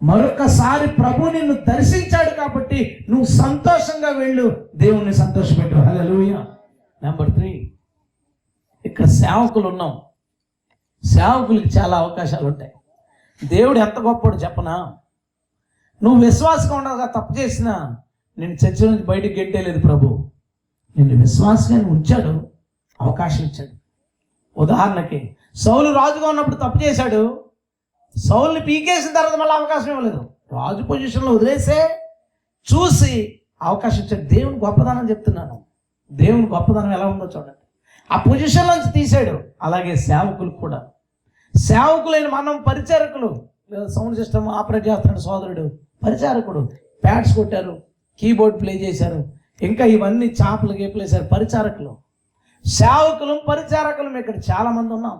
మరొకసారి ప్రభు నిన్ను దర్శించాడు కాబట్టి నువ్వు సంతోషంగా వెళ్ళు, దేవుణ్ణి సంతోషపెట్టు. హల్లెలూయా. నెంబర్ 3, ఇక్కడ సేవకులు ఉన్నాం. సేవకులకి చాలా అవకాశాలు ఉంటాయి. దేవుడు ఎంత గొప్పడు చెప్పనా? నువ్వు విశ్వాసంగా ఉండగా తప్పు చేసినా నేను చర్చ నుంచి బయటికి గెంటేలేదు ప్రభు. నిన్ను విశ్వాసంగా ఉంచాడు, అవకాశం ఇచ్చాడు. ఉదాహరణకి సౌలు రాజుగా ఉన్నప్పుడు తప్పు చేశాడు. సౌల్ని పీకేసిన తర్వాత మళ్ళీ అవకాశం ఇవ్వలేదు. రాజు పొజిషన్లో వదిలేసే చూసి అవకాశం ఇచ్చాడు. దేవుని గొప్పదనం చెప్తున్నాను. దేవుని గొప్పదనం ఎలా ఉందో చూడండి. ఆ పొజిషన్లోంచి తీసాడు. అలాగే సేవకులు కూడా, సేవకులైన మనం పరిచారకులు, సౌండ్ సిస్టమ్ ఆపరేట్ చేస్తున్నాడు సోదరుడు పరిచారకుడు, ప్యాడ్స్ కొట్టారు, కీబోర్డ్ ప్లే చేశారు, ఇంకా ఇవన్నీ చాపలు గేపులు వేశారు. పరిచారకులు, సేవకులు, పరిచారకులు ఇక్కడ చాలామంది ఉన్నాం.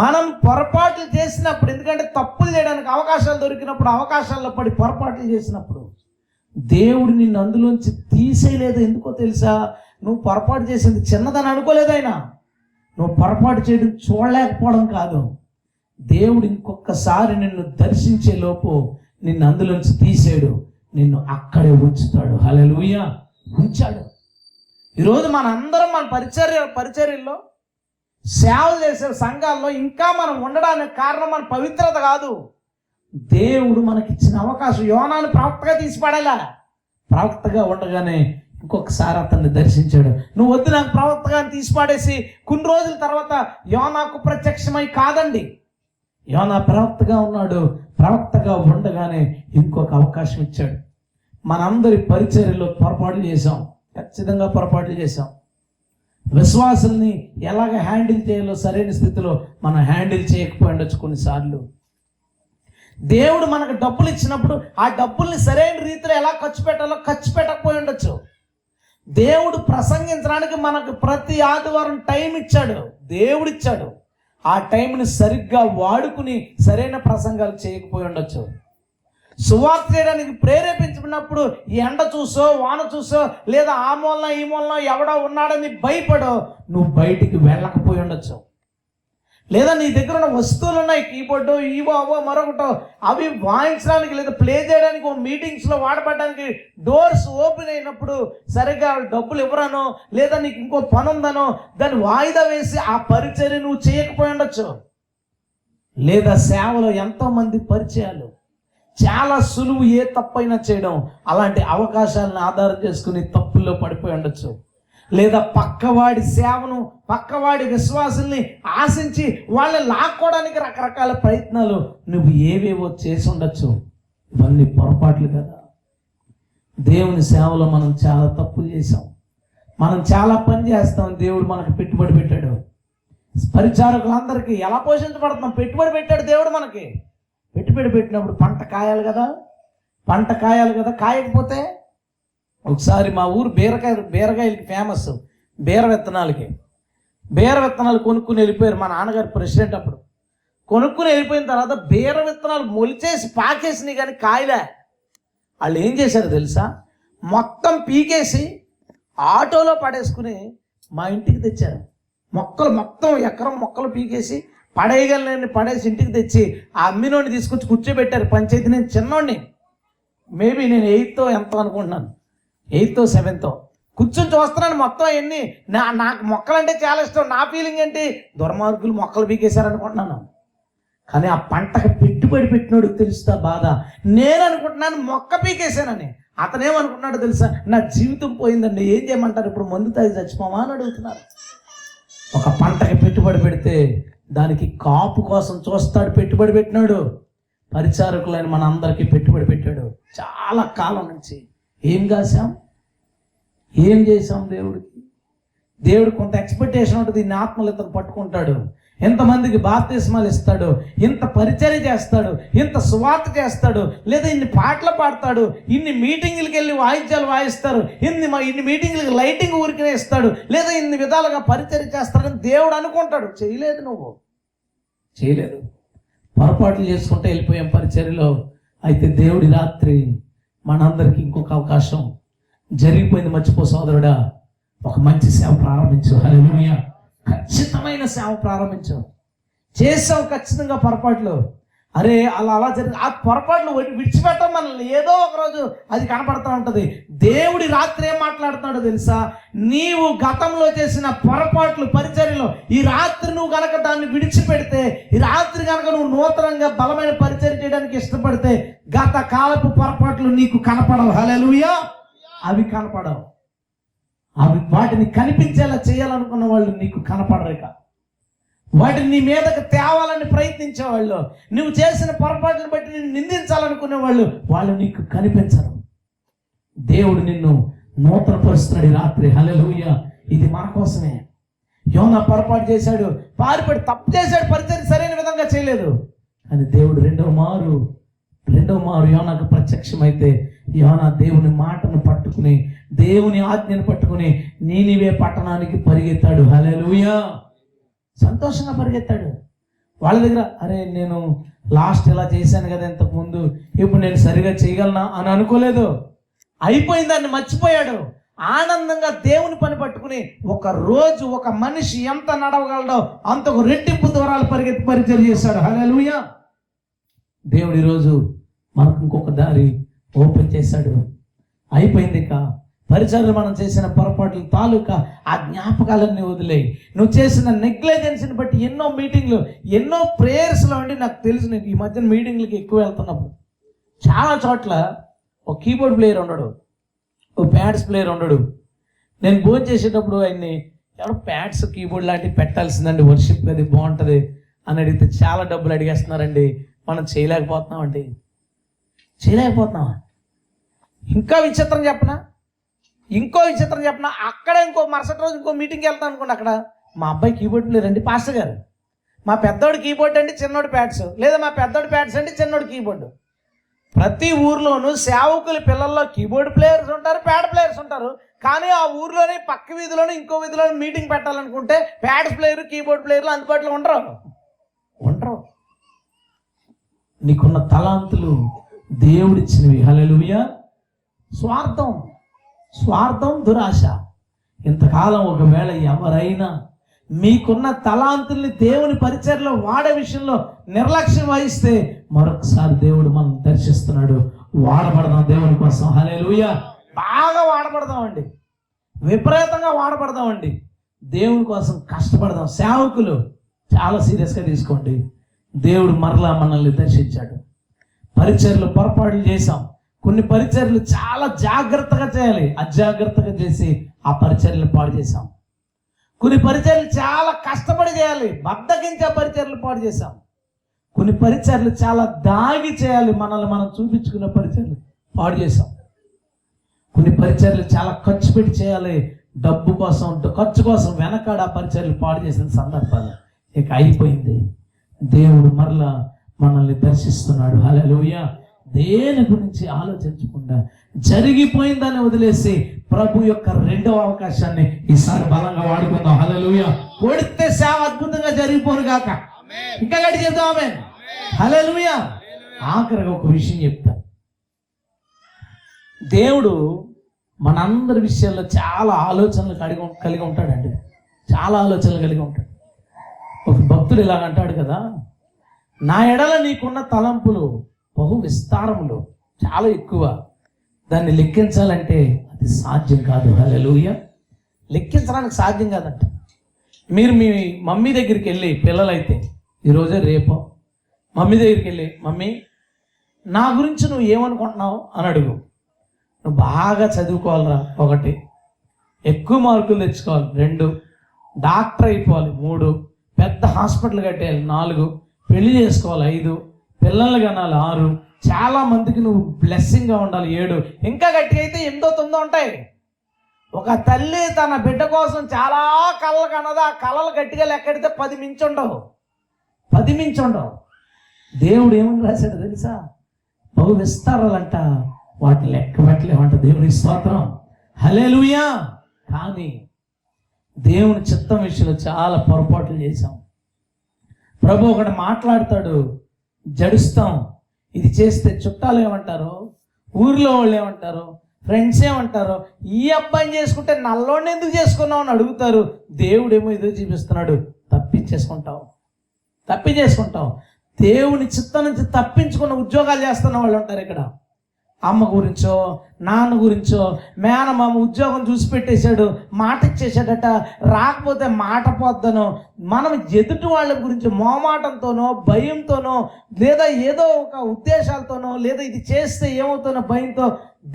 మనం పొరపాట్లు చేసినప్పుడు, ఎందుకంటే తప్పులు చేయడానికి అవకాశాలు దొరికినప్పుడు, అవకాశాల్లో పడి పొరపాట్లు చేసినప్పుడు దేవుడు నిన్ను అందులోంచి తీసేయలేదు. ఎందుకో తెలుసా? నువ్వు పొరపాటు చేసింది చిన్నదని అనుకోలేదు ఆయన. నువ్వు పొరపాటు చేయడం చూడలేకపోవడం కాదు, దేవుడు ఇంకొకసారి నిన్ను దర్శించే లోపు నిన్ను అందులోంచి తీసాడు, నిన్ను అక్కడే ఉంచుతాడు. హల్లెలూయా, ఉంచాడు. ఈరోజు మనందరం మన పరిచర్యల్లో సేవలు చేసే సంఘాల్లో ఇంకా మనం ఉండడానికి కారణం మన పవిత్రత కాదు, దేవుడు మనకిచ్చిన అవకాశం. యోనాను ప్రవక్తగా తీసిపడేలా, ప్రవక్తగా ఉండగానే ఇంకొకసారి అతన్ని దర్శించాడు. నువ్వు వద్దు నాకు ప్రవక్తగా తీసిపాడేసి కొన్ని రోజుల తర్వాత యోనాకు ప్రత్యక్షమై కాదండి, యోనా ప్రవక్తగా ఉన్నాడు, ప్రవక్తగా ఉండగానే ఇంకొక అవకాశం ఇచ్చాడు. మనందరి పరిచర్యలో పొరపాట్లు చేశాం, ఖచ్చితంగా పొరపాట్లు చేశాం. విశ్వాసుల్ని ఎలాగ హ్యాండిల్ చేయాలో సరైన స్థితిలో మనం హ్యాండిల్ చేయకపోయి ఉండొచ్చు. కొన్నిసార్లు దేవుడు మనకు డబ్బులు ఇచ్చినప్పుడు ఆ డబ్బుల్ని సరైన రీతిలో ఎలా ఖర్చు పెట్టాలో ఖర్చు పెట్టకపోయి ఉండొచ్చు. దేవుడు ప్రసంగించడానికి మనకు ప్రతి ఆదివారం టైం ఇచ్చాడు, దేవుడు ఇచ్చాడు. ఆ టైంని సరిగ్గా వాడుకుని సరైన ప్రసంగాలు చేయకపోయి ఉండొచ్చు. సువార్త చేయడానికి ప్రేరేపించినప్పుడు ఎండ చూసో వాన చూసో లేదా ఆ మూలన ఈ మూలన ఎవడో ఉన్నాడని భయపడో నువ్వు బయటికి వెళ్ళకపోయి ఉండొచ్చు. లేదా నీ దగ్గర ఉన్న వస్తువులు ఉన్నాయి, కీబోర్డు ఇవో అవో మరొకటో, అవి వాయించడానికి లేదా ప్లే చేయడానికి మీటింగ్స్లో వాడబడడానికి డోర్స్ ఓపెన్ అయినప్పుడు సరిగ్గా డబ్బులు ఇవ్వరానో లేదా నీకు ఇంకో పని ఉందనో దాన్ని వాయిదా వేసి ఆ పరిచర్య నువ్వు చేయకపోయి ఉండొచ్చు. లేదా సేవలో ఎంతోమంది పరిచయాలు చాలా సులువు, ఏ తప్పైనా చేయడం. అలాంటి అవకాశాలను ఆధారం చేసుకుని తప్పుల్లో పడిపోయి ఉండొచ్చు. లేదా పక్కవాడి సేవను, పక్కవాడి విశ్వాసుల్ని ఆశించి వాళ్ళని లాక్కోవడానికి రకరకాల ప్రయత్నాలు నువ్వు ఏవేవో చేసి ఉండొచ్చు. ఇవన్నీ పొరపాట్లు కదా. దేవుని సేవలో మనం చాలా తప్పులు చేసాం, మనం చాలా పని చేస్తాం. దేవుడు మనకు పెట్టుబడి పెట్టాడు. పరిచారకులందరికీ ఎలా పోషించబడుతున్నాం? పెట్టుబడి పెట్టాడు దేవుడు మనకి. పెట్టుబడి పెట్టినప్పుడు పంట కాయాలి కదా, పంట కాయాలి కదా. కాయకపోతే ఒకసారి మా ఊరు బీరకాయలకి ఫేమస్, బీర విత్తనాలు కొనుక్కుని వెళ్ళిపోయారు. మా నాన్నగారు ప్రెసిడెంట్ అప్పుడు. కొనుక్కుని వెళ్ళిపోయిన తర్వాత బీర విత్తనాలు మొలిచేసి పాకేసినాయి కానీ కాయలే. వాళ్ళు ఏం చేశారు తెలుసా? మొత్తం పీకేసి ఆటోలో పడేసుకుని మా ఇంటికి తెచ్చారు. మొత్తం ఎకరం మొక్కలు పీకేసి పడేయగలని పడేసి ఇంటికి తెచ్చి ఆ అమ్మినోడిని తీసుకొచ్చి కూర్చోబెట్టారు. పంచాయతీ నేను చిన్నోడిని, మేబీ నేను 8th ఎంతో అనుకుంటున్నాను, 8th 7th కూర్చొని చూస్తున్నాను. మొత్తం అవన్నీ నాకు మొక్కలంటే చాలా ఇష్టం. నా ఫీలింగ్ ఏంటి? దుర్మార్గులు మొక్కలు పీకేశారనుకుంటున్నాను. కానీ ఆ పంటకు పెట్టుబడి పెట్టినోడికి తెలుస్తా బాధ. నేను అనుకుంటున్నాను మొక్క పీకేశానని, అతనేమనుకుంటున్నాడు తెలుసా? నా జీవితం పోయిందండి, ఏం చేయమంటారు ఇప్పుడు? మందు తాగి చచ్చిపోమా అని అడుగుతున్నారు. ఒక పంటకి పెట్టుబడి పెడితే దానికి కాపు కోసం చూస్తాడు. పెట్టుబడి పెట్టినాడు. పరిచారకులైన మన అందరికీ పెట్టుబడి పెట్టాడు. చాలా కాలం నుంచి ఏం కాసాం, ఏం చేసాం? దేవుడు కొంత ఎక్స్పెక్టేషన్ ఉంటుంది. ఇన్ని ఆత్మలు ఇతను పట్టుకుంటాడు, ఎంతమందికి బాప్తిస్మాలు ఇస్తాడు, ఇంత పరిచర్య చేస్తాడు, ఇంత సువార్త చేస్తాడు, లేదా ఇన్ని పాటలు పాడతాడు, ఇన్ని మీటింగులకి వెళ్ళి వాయిద్యాలు వాయిస్తారు, ఇన్ని మీటింగులకి లైటింగ్ ఊరికనే ఇస్తాడు, లేదా ఇన్ని విధాలుగా పరిచర్య చేస్తాడని దేవుడు అనుకుంటాడు. చేయలేదు, నువ్వు చేయలేదు. పొరపాట్లు చేసుకుంటే వెళ్ళిపోయాం పరిచర్యలో. అయితే దేవుడి రాత్రి మనందరికీ ఇంకొక అవకాశం జరిగిపోయింది. మర్చిపో సోదరుడా, ఒక మంచి సేవ ప్రారంభించు. హల్లెలూయా, ఖచ్చితమైన సేవ ప్రారంభించు. చేసావు ఖచ్చితంగా పొరపాట్లు. అరే అలా జరిగి ఆ పొరపాట్లు విడిచిపెట్టం మనల్ని. ఏదో ఒకరోజు అది కనపడుతూ ఉంటుంది. దేవుడి రాత్రి ఏం మాట్లాడుతున్నాడో తెలుసా? నీవు గతంలో చేసిన పొరపాట్లు పరిచర్యలో ఈ రాత్రి నువ్వు కనుక దాన్ని విడిచిపెడితే, ఈ రాత్రి కనుక నువ్వు నూతనంగా బలమైన పరిచర్య చేయడానికి ఇష్టపడితే గత కాలపు పొరపాట్లు నీకు కనపడవు. హల్లెలూయా, అవి కనపడవు. వాటిని కనిపించేలా చేయాలనుకున్న వాళ్ళు నీకు కనపడరేక. వాటిని నీ మీదకు తేవాలని ప్రయత్నించేవాళ్ళు, నువ్వు చేసిన పొరపాట్లను బట్టి నిన్ను నిందించాలనుకునే వాళ్ళు నీకు కనిపించరు. దేవుడు నిన్ను నూతన పరుస్తున్నాడు రాత్రి. హల్లెలూయా, ఇది మన కోసమే. యోనా పొరపాటు చేశాడు, పారిపడి తప్పు చేశాడు, పరిచయం సరైన విధంగా చేయలేదు. కానీ దేవుడు రెండవ మారు యోనాకు ప్రత్యక్షమైతే యోనా దేవుని మాటను పట్టుకుని, దేవుని ఆజ్ఞను పట్టుకుని నీనివే పట్టణానికి పరిగెత్తాడు. హల్లెలూయా! సంతోషంగా పరిగెత్తాడు. వాళ్ళ దగ్గర అరే నేను లాస్ట్ ఇలా చేశాను కదా ఇంతకు ముందు, ఇప్పుడు నేను సరిగా చేయగలనా అని అనుకోలేదు. అయిపోయింది, దాన్ని మర్చిపోయాడు. ఆనందంగా దేవుని పని పట్టుకుని ఒక రోజు ఒక మనిషి ఎంత నడవగలడో అంతకు రెట్టింపు దూరాలు పరిగెత్తి పరిచయం చేశాడు. హల్లెలూయా! దేవుడు ఈరోజు మనకు ఇంకొక దారి ఓపెన్ చేశాడు. అయిపోయింది, ఇక పరిచర్లు మనం చేసిన పొరపాట్ల తాలూకా ఆ జ్ఞాపకాలన్నీ వదిలేయి. నువ్వు చేసిన నెగ్లిజెన్స్ని బట్టి ఎన్నో మీటింగ్లు, ఎన్నో ప్రేయర్స్లో ఉండి నాకు తెలుసు. నేను ఈ మధ్యన మీటింగ్లకి ఎక్కువ వెళ్తున్నప్పుడు చాలా చోట్ల ఒక కీబోర్డ్ ప్లేయర్ ఉండడు, ఓ ప్యాడ్స్ ప్లేయర్ ఉండడు. నేను భోజనం చేసేటప్పుడు ఆయన్ని ఎవరో ప్యాడ్స్ కీబోర్డ్ లాంటివి పెట్టాల్సిందండి, వర్షిప్ అది బాగుంటుంది అని అడిగితే చాలా డబ్బులు అడిగేస్తున్నారండి, మనం చేయలేకపోతున్నామండి. ఇంకా విచిత్రం చెప్పనా, అక్కడ మరుసటి రోజు ఇంకో మీటింగ్కి వెళ్తాను అనుకోండి, అక్కడ మా అబ్బాయి కీబోర్డ్ ప్లేయర్ అండి పాస్టర్ గారు, మా పెద్దోడు కీబోర్డ్ అండి చిన్నోడు ప్యాడ్స్, లేదా మా పెద్దోడు ప్యాడ్స్ అండి చిన్నోడు కీబోర్డు. ప్రతి ఊర్లోనూ సేవకుల పిల్లల్లో కీబోర్డ్ ప్లేయర్స్ ఉంటారు, ప్యాడ్ ప్లేయర్స్ ఉంటారు. కానీ ఆ ఊర్లోనే పక్క వీధిలోనే ఇంకో వీధిలోనే మీటింగ్ పెట్టాలనుకుంటే ప్యాడ్స్ ప్లేయర్ కీబోర్డ్ ప్లేయర్లు అందుబాటులో ఉండరు. నీకున్న తలాంతులు దేవుడిచ్చినవి. హల్లెలూయా! స్వార్థం దురాశ. ఇంతకాలం ఒకవేళ ఎవరైనా మీకున్న తలాంతుల్ని దేవుని పరిచర్లో వాడే విషయంలో నిర్లక్ష్యం వహిస్తే మరొకసారి దేవుడు మనం దర్శిస్తున్నాడు. వాడబడదాం దేవుని కోసం. హల్లెలూయా! బాగా వాడబడదామండి, విపరీతంగా వాడబడదామండి, దేవుని కోసం కష్టపడదాం. సేవకులు చాలా సీరియస్గా తీసుకోండి. దేవుడు మరలా మనల్ని దర్శించాడు. పరిచర్లు పొరపాట్లు చేశాం, కొన్ని పరిచర్లు చాలా జాగ్రత్తగా చేయాలి, అజాగ్రత్తగా చేసి ఆ పరిచర్లు పాడు చేశాం. కొన్ని పరిచర్లు చాలా కష్టపడి చేయాలి, బద్దకించే పరిచర్లు పాడు చేశాం. కొన్ని పరిచర్లు చాలా దాగి చేయాలి, మనల్ని మనం చూపించుకునే పరిచర్లు పాడు చేశాం. కొన్ని పరిచర్లు చాలా ఖర్చు పెట్టి చేయాలి, ఖర్చు కోసం వెనకాడ ఆ పరిచర్లు పాడు చేసిన సందర్భాలు. ఇక అయిపోయింది, దేవుడు మరలా మనల్ని దర్శిస్తున్నాడు. హల్లెలూయా! దేని గురించి ఆలోచించకుండా జరిగిపోయిందని వదిలేసి ప్రభు యొక్క రెండవ అవకాశాన్ని ఈసారి బలంగా వాడుకుందాం. హల్లెలూయా! కొడితే సేవ అద్భుతంగా జరిగిపోను గాక. ఇంకా గట్టి చెప్తాం ఆమేన్. హల్లెలూయా! ఆఖరిగా ఒక విషయం చెప్తా. దేవుడు మనందరి విషయాల్లో చాలా ఆలోచనలు కలిగి ఉంటాడండి, చాలా ఆలోచనలు కలిగి ఉంటాడు. ఒక భక్తుడు ఇలాగ అంటాడు కదా, నా ఎడల నీకున్న తలంపులు బహు విస్తారములు, చాలా ఎక్కువ, దాన్ని లెక్కించాలంటే అది సాధ్యం కాదు. హల్లెలూయా! లెక్కించడానికి సాధ్యం కాదంట. మీరు మీ మమ్మీ దగ్గరికి వెళ్ళి, పిల్లలైతే ఈరోజే రేపో మమ్మీ దగ్గరికి వెళ్ళి, మమ్మీ నా గురించి నువ్వు ఏమనుకుంటున్నావు అని అడుగు. నువ్వు బాగా చదువుకోవాలిరా 1, ఎక్కువ మార్కులు తెచ్చుకోవాలి 2, డాక్టర్ అయిపోవాలి 3, పెద్ద హాస్పిటల్ కట్టేయాలి 4, పెళ్లి చేసుకోవాలి 5, పిల్లలు కనాలి 6, చాలా మందికి నువ్వు బ్లెస్సింగ్గా ఉండాలి 7, ఇంకా గట్టిగా అయితే 8, 9 ఉంటాయి. ఒక తల్లి తన బిడ్డ కోసం చాలా కళలు కన్నది, ఆ కళలు గట్టిగా లెక్కెడితే 10 మించి ఉండవు. దేవుడు ఏమని రాశాడు తెలుసా? బహు విస్తారాలంట, వాటిని లెక్క పెట్టలేమంట. దేవునికి స్తోత్రం. హల్లెలూయా! కానీ దేవుని చిత్తం విషయంలో చాలా పొరపాట్లు చేశాం. ప్రభు ఒకటి మాట్లాడతాడు, జడుస్తాం. ఇది చేస్తే చుట్టాలు ఏమంటారు, ఊర్లో వాళ్ళు ఏమంటారు, ఫ్రెండ్స్ ఏమంటారు, ఈ అబ్బాయిని చేసుకుంటే నల్లోని ఎందుకు చేసుకున్నావు అని అడుగుతారు. దేవుడేమో ఇదో చూపిస్తున్నాడు, తప్పించేసుకుంటావు. దేవుని చిత్తం నుంచి తప్పించుకున్న ఉద్యోగాలు చేస్తున్న వాళ్ళు ఉంటారు ఇక్కడ. అమ్మ గురించో నాన్న గురించో, మేనమామ ఉద్యోగం చూసి పెట్టేశాడు, మాట ఇచ్చేసాడట, రాకపోతే మాట పోద్దనో, మనం ఎదుటి వాళ్ళ గురించి మోమాటంతోనో భయంతోనో, లేదా ఏదో ఒక ఉద్దేశాలతోనో, లేదా ఇది చేస్తే ఏమవుతుందో భయంతో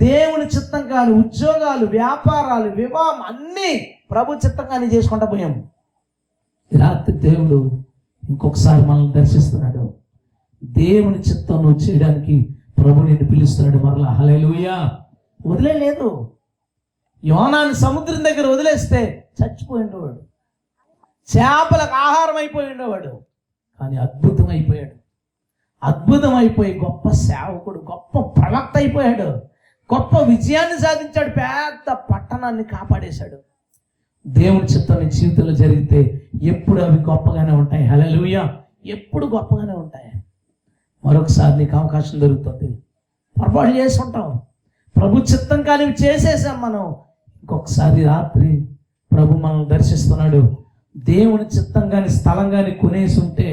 దేవుని చిత్తం కాని ఉద్యోగాలు, వ్యాపారాలు, వివాహం అన్నీ ప్రభు చిత్తంగానే చేసుకుంటా పోయాము. రాత్రి దేవుడు ఇంకొకసారి మనల్ని దర్శిస్తున్నాడు. దేవుని చిత్తం నువ్వు చేయడానికి ప్రభు నిన్ను పిలుస్తున్నాడు మరలా. హల్లెలూయా! వదిలేదు. యోనాని సముద్రం దగ్గర వదిలేస్తే చచ్చిపోయిండు వాడు. చేపలకు ఆహారం అయిపోయి ఉండేవాడు, కానీ అద్భుతం అయిపోయాడు. అద్భుతం అయిపోయి గొప్ప సేవకుడు, గొప్ప ప్రవక్త అయిపోయాడు. గొప్ప విజయాన్ని సాధించాడు, పెద్ద పట్టణాన్ని కాపాడేశాడు. దేవుని చిత్తం నీ జీవితంలో జరిగితే ఎప్పుడు అవి గొప్పగానే ఉంటాయి. హల్లెలూయా, ఎప్పుడు గొప్పగానే ఉంటాయి. మరొకసారి నీకు అవకాశం దొరుకుతుంది. పొరపాటు చేసి ఉంటాం, ప్రభు చిత్తం కానీ చేసేసాం మనం. ఇంకొకసారి రాత్రి ప్రభు మనల్ని దర్శిస్తున్నాడు. దేవుని చిత్తం కానీ స్థలం కానీ కొనేసి ఉంటే,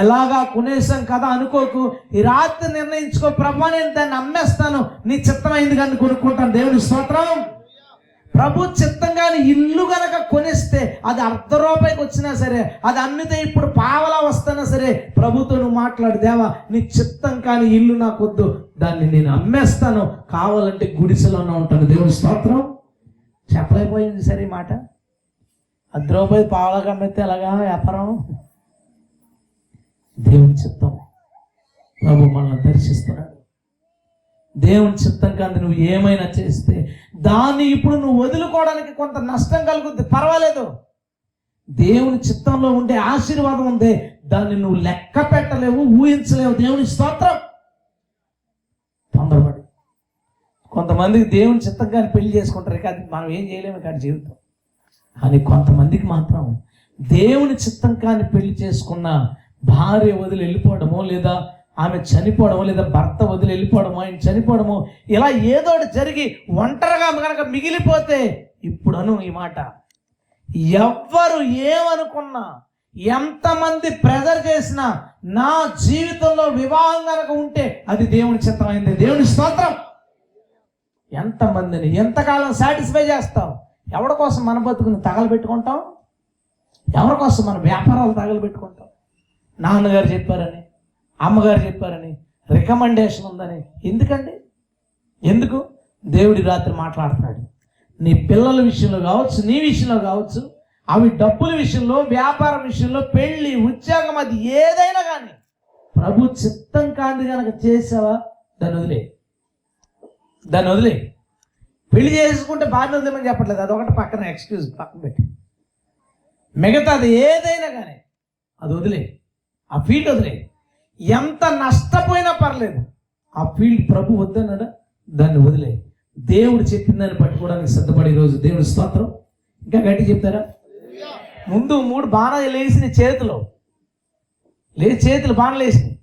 ఎలాగా కొనేసాం కదా అనుకోకు. ఈ రాత్రి నిర్ణయించుకో, ప్రభు నేను దాన్ని అమ్మేస్తాను, నీ చిత్తం అయింది కానీ కొనుక్కుంటాను. దేవుని స్తోత్రం. ప్రభు చిత్తం కానీ ఇల్లు కనుక కొనిస్తే, అది ₹1 వచ్చినా సరే, అది అమ్మితే ఇప్పుడు పావలా వస్తున్నా సరే, ప్రభుతో నువ్వు మాట్లాడు, దేవా నీ చిత్తం కానీ ఇల్లు నాకు వద్దు, దాన్ని నేను అమ్మేస్తాను, కావాలంటే గుడిసెలోనే ఉంటాను. దేవుని స్తోత్రం. చెప్పలేకపోయింది సరే ఈ మాట. ₹1 పావలాగా అమ్మితే ఎలాగా వ్యాపారం? దేవుని చిత్తం. ప్రభు మనల్ని దర్శిస్తున్నాడు. దేవుని చిత్తం కాదు నువ్వు ఏమైనా చేస్తే దాన్ని ఇప్పుడు నువ్వు వదులుకోవడానికి కొంత నష్టం కలుగుద్ది, పర్వాలేదు. దేవుని చిత్తంలో ఉండే ఆశీర్వాదం ఉంది, దాన్ని నువ్వు లెక్క పెట్టలేవు, ఊహించలేవు. దేవుని స్తోత్రం. తొందరపడి కొంతమందికి దేవుని చిత్తం కానీ పెళ్లి చేసుకుంటారు, కానీ మనం ఏం చేయలేము కానీ జీవితం. కానీ కొంతమందికి మాత్రం దేవుని చిత్తం కానీ పెళ్లి చేసుకున్న భార్య వదిలి వెళ్ళిపోవడమో, లేదా ఆమె చనిపోవడమో, లేదా భర్త వదిలి వెళ్ళిపోవడమో, ఆయన చనిపోవడమో, ఇలా ఏదో జరిగి ఒంటరిగా కనుక మిగిలిపోతే, ఇప్పుడు అను ఈ మాట, ఎవ్వరు ఏమనుకున్నా, ఎంతమంది ప్రెజర్ చేసినా, నా జీవితంలో వివాహం కనుక ఉంటే అది దేవుని చిత్తమైంది. దేవుని స్తోత్రం. ఎంతమందిని ఎంతకాలం సాటిస్ఫై చేస్తాం? ఎవరి కోసం మన బతుకుని తగలబెట్టుకుంటాం? ఎవరి కోసం మన వ్యాపారాలు తగలబెట్టుకుంటాం? నాన్నగారు చెప్పారని, అమ్మగారు చెప్పారని, రికమెండేషన్ ఉందని. ఎందుకండి? ఎందుకు? దేవుడి రాత్రి మాట్లాడుతున్నాడు. నీ పిల్లల విషయంలో కావచ్చు, నీ విషయంలో కావచ్చు, అవి డబ్బుల విషయంలో, వ్యాపారం విషయంలో, పెళ్ళి, ఉద్యోగం, అది ఏదైనా కానీ ప్రభు చిత్తం కాంతి కనుక చేసావా, దాన్ని వదిలే. పెళ్లి చేసుకుంటే బాగానే వదిలేమని చెప్పట్లేదు, అదొకటి పక్కన ఎక్స్క్యూజ్ పక్కన పెట్టి, మిగతాది ఏదైనా కానీ అది వదిలే. ఆ ఫీల్డ్ వదిలే. ఎంత నష్టపోయినా పర్లేదు, ఆ ఫీల్డ్ ప్రభు వద్దన్నాడా, దాన్ని వదిలే. దేవుడు చెప్పిన దాన్ని పట్టుకోవడానికి సిద్ధపడే రోజు. దేవుడి స్తోత్రం. ఇంకా గట్టి చెప్తారా? ముందు 3 బాణాలు లేచిన చేతులు బాణాలు వేసినాయి.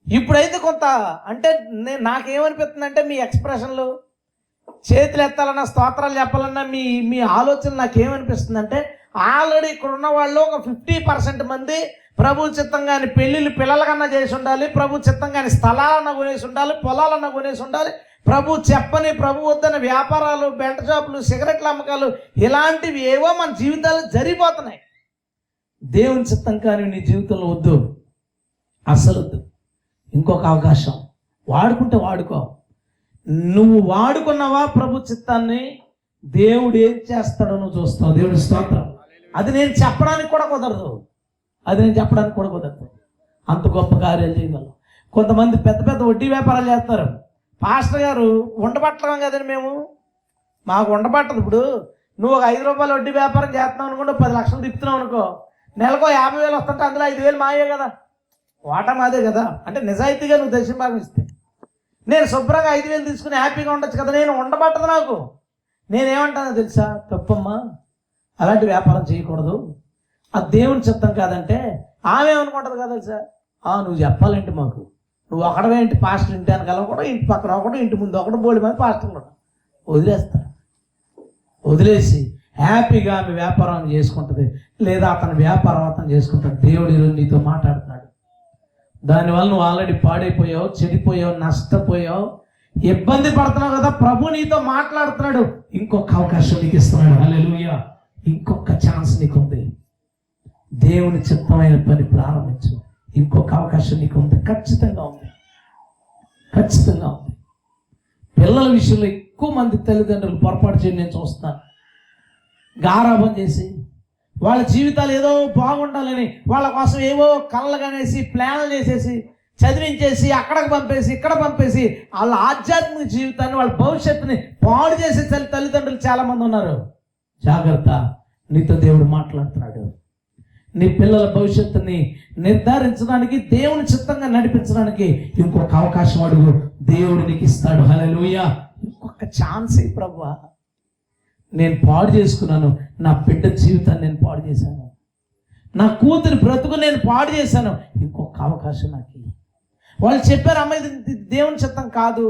ఇప్పుడైతే కొంత అంటే నాకేమనిపిస్తుంది అంటే, మీ ఎక్స్ప్రెషన్లు, చేతులు ఎత్తాలన్నా, స్తోత్రాలు చెప్పాలన్నా మీ ఆలోచన నాకేమనిపిస్తుంది అంటే, ఆల్రెడీ ఇక్కడ ఉన్న వాళ్ళు ఒక 50% మంది ప్రభు చిత్తంగాని పెళ్ళిళ్ళు పిల్లలకన్నా చేసి ఉండాలి, ప్రభు చిత్తంగాని స్థలాలన్నా కొనేసి ఉండాలి, పొలాలన్నా కొనేసి ఉండాలి, ప్రభు చెప్పని, ప్రభు వద్దన వ్యాపారాలు, బెల్ట్ షాపులు, సిగరెట్ల అమ్మకాలు, ఇలాంటివి ఏవో మన జీవితాలు జరిగిపోతున్నాయి. దేవుని చిత్తం కానీ నీ జీవితంలో వద్దు, అస్సలు వద్దు. ఇంకొక అవకాశం వాడుకుంటే వాడుకో. నువ్వు వాడుకున్నావా ప్రభు చిత్తాన్ని, దేవుడు ఏం చేస్తాడో నువ్వు చూస్తావు. దేవుడి స్తోత్రం. అది నేను చెప్పడానికి కూడా కుదరదు, అంత గొప్ప కార్యాలు చేయగలం. కొంతమంది పెద్ద పెద్ద వడ్డీ వ్యాపారాలు చేస్తారు. పాస్టర్ గారు ఉండబట్టడం కదండి, మాకు ఉండబట్టదు. ఇప్పుడు నువ్వు ఒక ₹5 వడ్డీ వ్యాపారం చేస్తున్నావు అనుకుంటే, 10 లక్షలు తిప్పుతున్నావు అనుకో, నెలకు 50,000 వస్తుంటే అందులో 5,000 మాయే కదా, వాటా మాదే కదా. అంటే నిజాయితీగా నువ్వు దశమ భాగం ఇస్తే, నేను శుభ్రంగా 5,000 తీసుకుని హ్యాపీగా ఉండొచ్చు కదా. నేను ఉండబట్టదు. నాకు నేనేమంటానో తెలుసా, తప్పమ్మా, అలాంటి వ్యాపారం చేయకూడదు, అది దేవుని చిత్తం కాదంటే ఆమె ఏమనుకుంటుంది కదా తెలుసా, నువ్వు చెప్పాలంటే మాకు, నువ్వు ఒకడవే ఇంటి పాస్టర్, ఇంటి వెనకాల ఒకడు, ఇంటి పక్కన ఒకడు, ఇంటి ముందు ఒకడు, బోడి మంది పాస్టర్లు వదిలేస్తారు. వదిలేసి హ్యాపీగా ఆమె వ్యాపారం చేసుకుంటుంది, లేదా అతని వ్యాపారం అతను చేసుకుంటాడు. దేవుడు ఈరోజు నీతో మాట్లాడుతున్నాడు. దానివల్ల నువ్వు ఆల్రెడీ పాడైపోయావు, చెడిపోయావు, నష్టపోయావు, ఇబ్బంది పడుతున్నావు కదా. ప్రభు నీతో మాట్లాడుతున్నాడు. ఇంకొక అవకాశం నీకు ఇస్తున్నాడు. హల్లెలూయా. ఇంకొక ఛాన్స్ నీకు ఉంది. దేవుని చిత్తమైన పని ప్రారంభించు. ఇంకొక అవకాశం నీకు ఉంది. ఖచ్చితంగా ఉంది. పిల్లల విషయంలో ఎక్కువ మంది తల్లిదండ్రులు పొరపాటు చేయని నేను చూస్తాను. గారాబం చేసి వాళ్ళ జీవితాలు ఏదో బాగుండాలని వాళ్ళ కోసం ఏవో కళ్ళలు కనేసి, ప్లాన్లు చేసేసి, చదివించేసి, అక్కడికి పంపేసి, ఇక్కడ పంపేసి, వాళ్ళ ఆధ్యాత్మిక జీవితాన్ని, వాళ్ళ భవిష్యత్తుని పాడు చేసే తల్లిదండ్రులు చాలామంది ఉన్నారు. జాగ్రత్త, నీతో దేవుడు మాట్లాడుతున్నాడు. నీ పిల్లల భవిష్యత్తుని నిర్ధారించడానికి, దేవుని చిత్తంగా నడిపించడానికి ఇంకొక అవకాశం అడుగు, దేవుడు నీకు ఇస్తాడు. హల్లెలూయా. ఇంకొక ఛాన్స్ ప్రభువా. నేను పాడు చేసుకున్నాను, నా బిడ్డ జీవితాన్ని నేను పాడు చేశాను, నా కూతురి బ్రతుకు నేను పాడు చేశాను, ఇంకొక అవకాశం నాకు. వాళ్ళు చెప్పారు, అమ్మ ఇది దేవుని చిత్తం కాదు,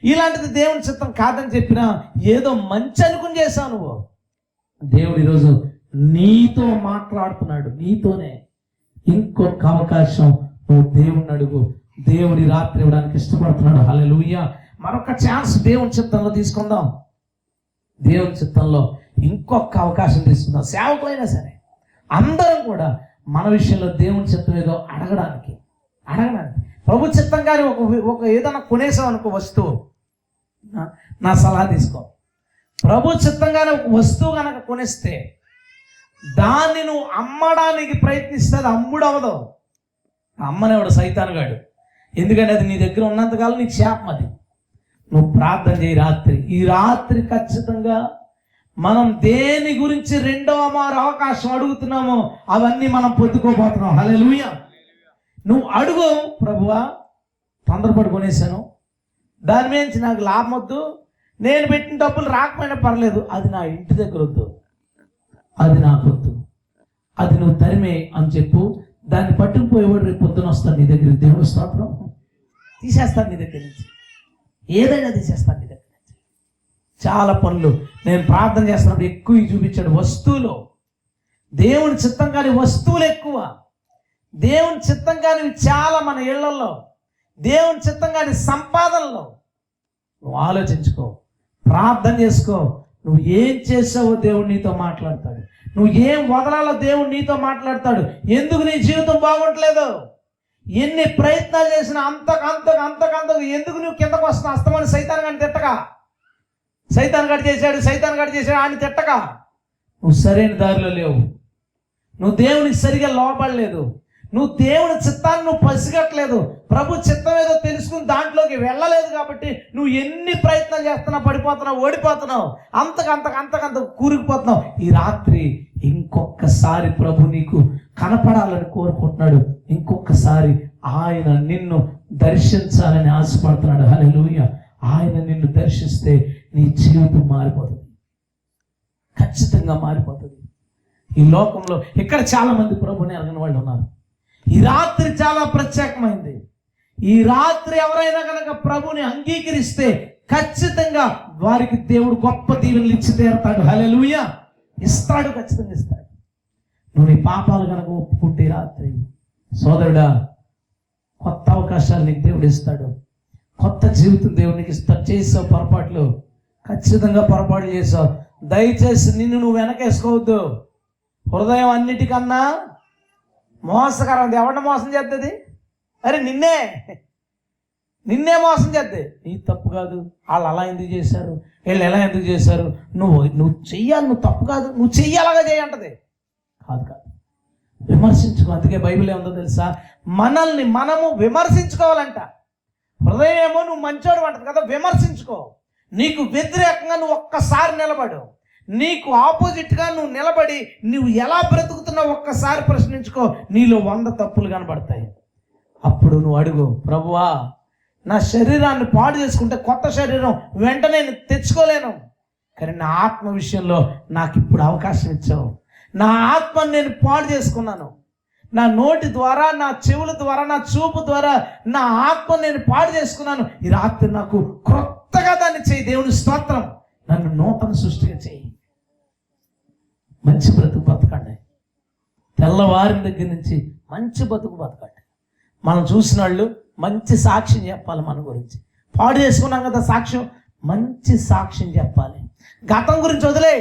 ఇలాంటిది దేవుని చిత్తం కాదని చెప్పినా ఏదో మంచి అనుకుని చేశావు నువ్వు. దేవుడు ఈరోజు నీతో మాట్లాడుతున్నాడు, నీతోనే. ఇంకొక అవకాశం నువ్వు దేవుణ్ణి అడుగు, దేవుడి రాత్రి ఇవ్వడానికి ఇష్టపడుతున్నాడు. హల్లెలూయా. మరొక ఛాన్స్ దేవుని చిత్తంలో తీసుకుందాం. దేవుని చిత్తంలో ఇంకొక అవకాశం తీసుకుందాం. సేవకులైనా సరే అందరం కూడా మన విషయంలో దేవుని చిత్తం ఏదో అడగడానికి ప్రభు చిత్తంగానే ఒక ఏదైనా కొనేసాం అనుకో వస్తువు, నా సలహా తీసుకో. ప్రభు చిత్తంగానే ఒక వస్తువు కనుక కొనిస్తే దాన్ని నువ్వు అమ్మడానికి ప్రయత్నిస్తే అది అమ్ముడవదు. అమ్మనేవాడు సైతానుగాడు. ఎందుకంటే అది నీ దగ్గర ఉన్నంతకాలం నీకు శాపం. అది నువ్వు ప్రార్థన చేయి. ఈ రాత్రి ఖచ్చితంగా మనం దేని గురించి రెండవ మారు అవకాశం అడుగుతున్నామో అవన్నీ మనం పొందుకోబోతున్నాం. హల్లెలూయా. నువ్వు అడుగు, ప్రభువా తొందరపడి కొనేసాను, దాని మీద నాకు లాభం వద్దు, నేను పెట్టిన డబ్బులు రాకపోయినా పర్లేదు, అది నా ఇంటి దగ్గర వద్దు, అది నాకు వద్దు, అది నువ్వు తరిమే అని చెప్పు. దాన్ని పట్టుకుపోయేవాడు రేపు పొద్దున వస్తాను నీ దగ్గర. దేవుని స్తోత్రం. తీసేస్తాను నీ దగ్గర నుంచి, ఏదైనా తీసేస్తాను నీ దగ్గర నుంచి. చాలా పనులు నేను ప్రార్థన చేస్తున్నప్పుడు ఎక్కువ చూపించాడు వస్తువులు. దేవుని చిత్తం కాని వస్తువులు ఎక్కువ, దేవుని చిత్తం కానివి చాలా మన ఇళ్లలో, దేవుని చిత్తం కాని సంపాదనలో. నువ్వు ఆలోచించుకో, ప్రార్థన చేసుకో. నువ్వు ఏం చేసావో దేవుడు నీతో మాట్లాడతాడు, నువ్వు ఏం వదలాలో దేవుడు నీతో మాట్లాడతాడు. ఎందుకు నీ జీవితం బాగుంటలేదు, ఎన్ని ప్రయత్నాలు చేసినా అంతకంతకు ఎందుకు నువ్వు కిందకు వస్తున్నావు? అస్తమాను సైతాన్ గారిని తిట్టగా, సైతాన్ గడి చేశాడు ఆయన తిట్టగా నువ్వు సరైన దారిలో లేవు, నువ్వు దేవునికి సరిగా లోపడలేదు, నువ్వు దేవుని చిత్తాన్ని నువ్వు పసిగట్టలేదు, ప్రభు చిత్తం ఏదో తెలుసుకుని దాంట్లోకి వెళ్ళలేదు. కాబట్టి నువ్వు ఎన్ని ప్రయత్నాలు చేస్తున్నావు, పడిపోతున్నావు, ఓడిపోతున్నావు, అంతకంత కూరుకుపోతున్నావు. ఈ రాత్రి ఇంకొకసారి ప్రభు నీకు కనపడాలని కోరుకుంటున్నాడు. ఇంకొకసారి ఆయన నిన్ను దర్శించాలని ఆశపడుతున్నాడు. హల్లెలూయా. ఆయన నిన్ను దర్శిస్తే నీ జీవితం మారిపోతుంది, ఖచ్చితంగా మారిపోతుంది. ఈ లోకంలో ఇక్కడ చాలా మంది ప్రభుని ఎరగని వాళ్ళు ఉన్నారు. ఈ రాత్రి చాలా ప్రత్యేకమైంది. ఈ రాత్రి ఎవరైనా కనుక ప్రభుని అంగీకరిస్తే ఖచ్చితంగా వారికి దేవుడు గొప్ప దీవెనలు ఇచ్చి తీరుతాడు. హల్లెలూయా. ఇస్తాడు, ఖచ్చితంగా ఇస్తాడు. నువ్వు నీ పాపాలు కనుక ఒప్పుకుంటే రాత్రి సోదరుడా కొత్త అవకాశాలు నీకు దేవుడు ఇస్తాడు, కొత్త జీవితం దేవుడు నీకు ఇస్తాడు. చేసావు పొరపాట్లు, ఖచ్చితంగా పొరపాటు చేసావు, దయచేసి నిన్ను నువ్వు వెనకేసుకోవద్దు. హృదయం అన్నిటికన్నా మోసకరం. ఎవరిని మోసం చేస్తుంది? అరే నిన్నే మోసం చేద్ది. నీ తప్పు కాదు, వాళ్ళు అలా ఎందుకు చేశారు, వీళ్ళు ఎలా ఎందుకు చేశారు, నువ్వు చెయ్యాలి, నువ్వు తప్పు కాదు, నువ్వు చెయ్యాలగా చేయంటది. కాదు, విమర్శించుకో. అందుకే బైబిల్ ఏముందో తెలుసా, మనల్ని మనము విమర్శించుకోవాలంట. హృదయం ఏమో నువ్వు మంచోడు అంటది కదా, విమర్శించుకో. నీకు వ్యతిరేకంగా నువ్వు ఒక్కసారి నిలబడు, నీకు ఆపోజిట్గా నువ్వు నిలబడి నువ్వు ఎలా బ్రతుకుతున్నావు ఒక్కసారి ప్రశ్నించుకో. నీలో 100 తప్పులు కనబడతాయి. అప్పుడు నువ్వు అడుగు, ప్రభువా నా శరీరాన్ని పాడు చేసుకుంటే కొత్త శరీరం వెంటనే తెచ్చుకోలేను, కానీ నా ఆత్మ విషయంలో నాకు ఇప్పుడు అవకాశం ఇచ్చావు. నా ఆత్మను నేను పాడు చేసుకున్నాను, నా నోటి ద్వారా, నా చెవుల ద్వారా, నా చూపు ద్వారా నా ఆత్మను నేను పాడు చేసుకున్నాను. ఈ రాత్రి నాకు క్రొత్తగా దాన్ని చేయి. దేవుని స్తోత్రం. నన్ను నూతన సృష్టిగా చేయి. మంచి బ్రతుకు బతకండి. తెల్లవారి దగ్గర నుంచి మంచి బతుకు బతకండి. మనం చూసిన వాళ్ళు మంచి సాక్ష్యం చెప్పాలి మన గురించి. పాడు చేసుకున్నాం కదా సాక్ష్యం, మంచి సాక్ష్యం చెప్పాలి. గతం గురించి వదిలే,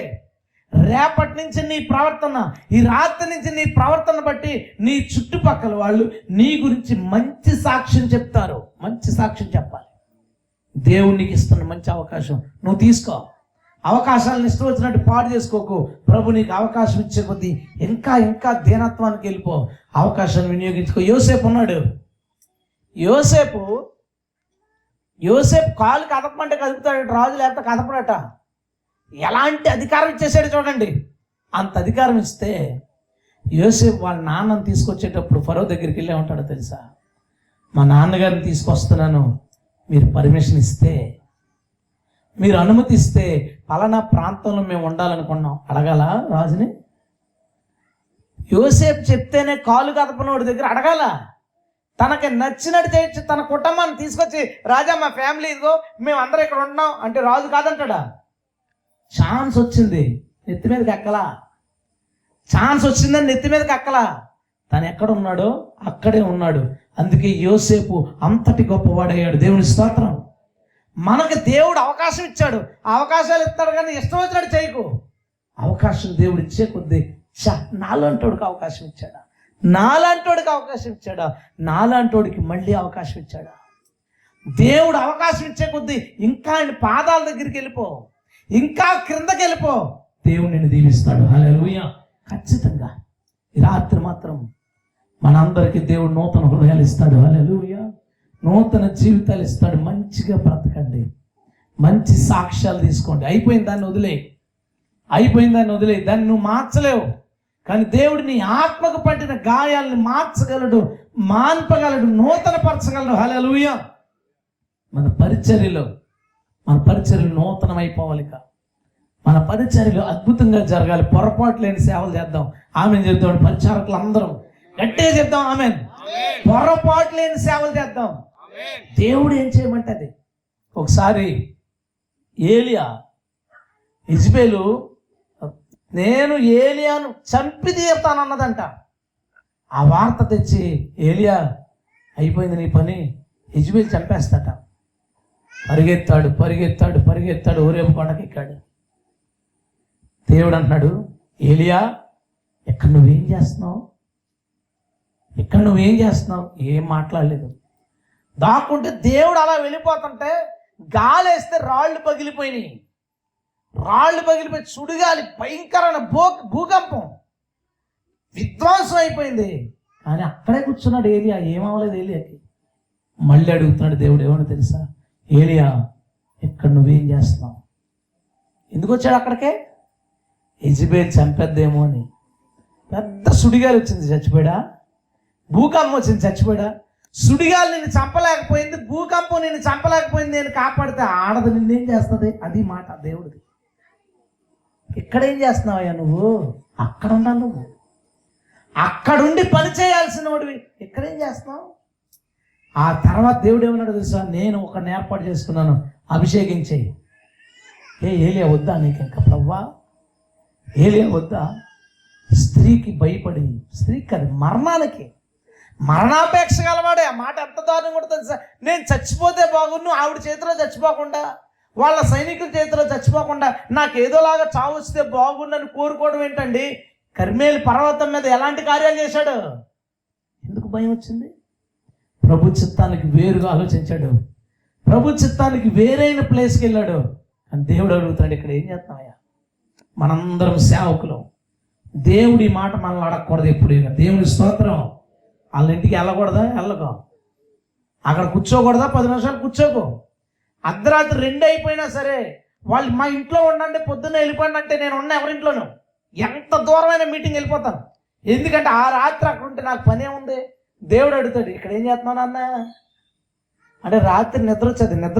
రేపటి నుంచి నీ ప్రవర్తన, ఈ రాత్రి నుంచి నీ ప్రవర్తన బట్టి నీ చుట్టుపక్కల వాళ్ళు నీ గురించి మంచి సాక్ష్యం చెప్తారు. మంచి సాక్ష్యం చెప్పాలి. దేవుడు నీకు ఇస్తున్న మంచి అవకాశం నువ్వు తీసుకో. అవకాశాలను ఇష్టం వచ్చినట్టు పాడు చేసుకోకు. ప్రభు నీకు అవకాశం ఇచ్చే కొద్దీ ఇంకా దీనత్వానికి వెళ్ళిపో. అవకాశాన్ని వినియోగించుకో. యోసేపు ఉన్నాడు. యోసేపు కాలు కదపమంటే కదుపుతాడట, రాజు లేకపోతే కదపడట. ఎలాంటి అధికారం ఇచ్చేసాడు చూడండి. అంత అధికారం ఇస్తే యోసేపు వాళ్ళ నాన్నని తీసుకొచ్చేటప్పుడు ఫరో దగ్గరికి వెళ్ళి ఉంటాడో తెలుసా, మా నాన్నగారిని తీసుకొస్తున్నాను, మీరు పర్మిషన్ ఇస్తే, మీరు అనుమతిస్తే పలానా ప్రాంతంలో మేము ఉండాలనుకున్నాం. అడగాల రాజుని? యోసేపు చెప్తేనే కాలు కదపనోడి దగ్గర అడగాల? తనకి నచ్చినట్టు చేయొచ్చు. తన కుటుంబాన్ని తీసుకొచ్చి, రాజా మా ఫ్యామిలీ ఇదిగో మేము అందరం ఇక్కడ ఉన్నాం అంటే రాజు కాదంటాడా? ఛాన్స్ వచ్చింది, నెత్తి మీదకి ఎక్కలా. ఛాన్స్ వచ్చిందని నెత్తి మీదకి ఎక్కలా. తను ఎక్కడ ఉన్నాడో అక్కడే ఉన్నాడు. అందుకే యోసేపు అంతటి గొప్పవాడయ్యాడు. దేవుని స్తోత్రం. మనకి దేవుడు అవకాశం ఇచ్చాడు. అవకాశాలు ఇస్తాడు కానీ ఇష్టం వచ్చినట్టు చేయకు. అవకాశం దేవుడు ఇచ్చే కొద్దీ నాలాంటోడికి అవకాశం ఇచ్చాడా, నాలాంటోడికి అవకాశం ఇచ్చాడా, నాలాంటోడికి మళ్ళీ అవకాశం ఇచ్చాడా. దేవుడు అవకాశం ఇచ్చే కొద్దీ ఇంకా ఆయన పాదాల దగ్గరికి వెళ్ళిపో, ఇంకా క్రిందకి వెళ్ళిపో. దేవుడు నిన్ను దీవిస్తాడు. హల్లెలూయా. ఖచ్చితంగా ఈ రాత్రి మాత్రం మనందరికీ దేవుడు నూతన హృదయాలు ఇస్తాడు. హల్లెలూయా. నూతన జీవితాలు ఇస్తాడు. మంచిగా బ్రతకండి, మంచి సాక్ష్యాలు తీసుకోండి. అయిపోయిన దాన్ని వదిలే, అయిపోయిన దాన్ని వదిలే. దాన్ని నువ్వు మార్చలేవు, కానీ దేవుడు నీ ఆత్మకు పట్టిన గాయాలను మార్చగలడు, మాన్పగలడు, నూతన పరచగలడు. హల్లెలూయా. మన పరిచర్యలో నూతనం అయిపోవాలి. మన పరిచర్యలో అద్భుతంగా జరగాలి. పొరపాటు లేని సేవలు చేద్దాం. ఆమెను చెప్తాడు. పరిచారకులు అందరం గట్టిగా చెప్దాం ఆమెన్. పొరపాటు లేని సేవలు చేద్దాం. దేవుడు ఏం చేయమంటది. ఒకసారి ఏలియా, ఇజ్బేలు నేను ఏలియాను చంపి తీరుతానన్నదంట. ఆ వార్త తెచ్చి, ఏలియా అయిపోయింది నీ పని, ఇజ్బేలు చంపేస్తాట. పరిగెత్తాడు ఊరేపు కొండకి ఎక్కాడు. దేవుడు అంటున్నాడు, ఏలియా ఇక్కడ నువ్వేం చేస్తున్నావు? ఏం మాట్లాడలేదు. దాక్కుంటే దేవుడు అలా వెళ్ళిపోతుంటే గాలేస్తే రాళ్ళు పగిలిపోయి సుడిగాలి, భయంకరమైన భూకంపం, విధ్వంసం అయిపోయింది. కానీ అక్కడే కూర్చున్నాడు ఏలియా. ఏమవ్వలేదు ఏలియాకి. మళ్ళీ అడుగుతున్నాడు దేవుడు, ఏమని తెలుసా, ఏలియా ఇక్కడ నువ్వేం చేస్తున్నావు? ఎందుకు వచ్చాడు అక్కడికే? యెజెబెల్ చంపేద్దేమో అని. పెద్ద సుడిగాలి వచ్చింది, చచ్చిపోయాడా? భూకంపం వచ్చింది, చచ్చిపోయాడా? సుడిగాలి నిన్ను చంపలేకపోయింది, భూకంపం నిన్ను చంపలేకపోయింది. నేను కాపాడితే ఆడదు నిన్నేం చేస్తుంది? అది మాట దేవుడిది. ఇక్కడేం చేస్తున్నావయ్యా నువ్వు? అక్కడ ఉండాలి నువ్వు, అక్కడుండి పని చేయాల్సిన వాడివి. ఇక్కడేం చేస్తున్నావు? ఆ తర్వాత దేవుడు ఏమన్నాడు తెలుసా, నేను ఒక ఏర్పాటు చేసుకున్నాను, అభిషేకించేయి. ఏలియా వద్దా నీకు ఇంకా? ప్రవ్వా ఏలియా వద్దా? స్త్రీకి భయపడి, స్త్రీకి కాదు మరణానికి, మరణాపేక్ష గలవాడే. ఆ మాట ఎంత దారుణంగా కూడా తెలుసా. నేను చచ్చిపోతే బాగున్ను, ఆవిడ చేతిలో చచ్చిపోకుండా, వాళ్ళ సైనికుల చేతిలో చచ్చిపోకుండా, నాకు ఏదోలాగా చావు వస్తే బాగుండని కోరుకోవడం ఏంటండి? కర్మేలు పర్వతం మీద ఎలాంటి కార్యాలు చేశాడు? ఎందుకు భయం వచ్చింది? ప్రభు చిత్తానికి వేరుగా ఆలోచించాడు, ప్రభు చిత్తానికి వేరైన ప్లేస్కి వెళ్ళాడు. అని దేవుడు అడుగుతాడు, ఇక్కడ ఏం చేస్తున్నావయ్యా? మనందరం సేవకులు. దేవుడి మాట మనల్ని అడగకూడదు ఎప్పుడైనా. దేవుని స్తోత్రం. వాళ్ళ ఇంటికి వెళ్ళకూడదా? వెళ్ళకో. అక్కడ కూర్చోకూడదా? 10 నిమిషాలు కూర్చోకు. అర్ధరాత్రి 2 అయిపోయినా సరే వాళ్ళు మా ఇంట్లో ఉండండి, పొద్దున్న వెళ్ళిపోండి అంటే నేను ఉన్న ఎవరింట్లోనూ, ఎంత దూరమైన మీటింగ్ వెళ్ళిపోతాను. ఎందుకంటే ఆ రాత్రి అక్కడ ఉంటే నాకు పనే ఉంది. దేవుడు అడుగుతాడు, ఇక్కడ ఏం చేస్తున్నావు నాన్న అంటే, రాత్రి నిద్ర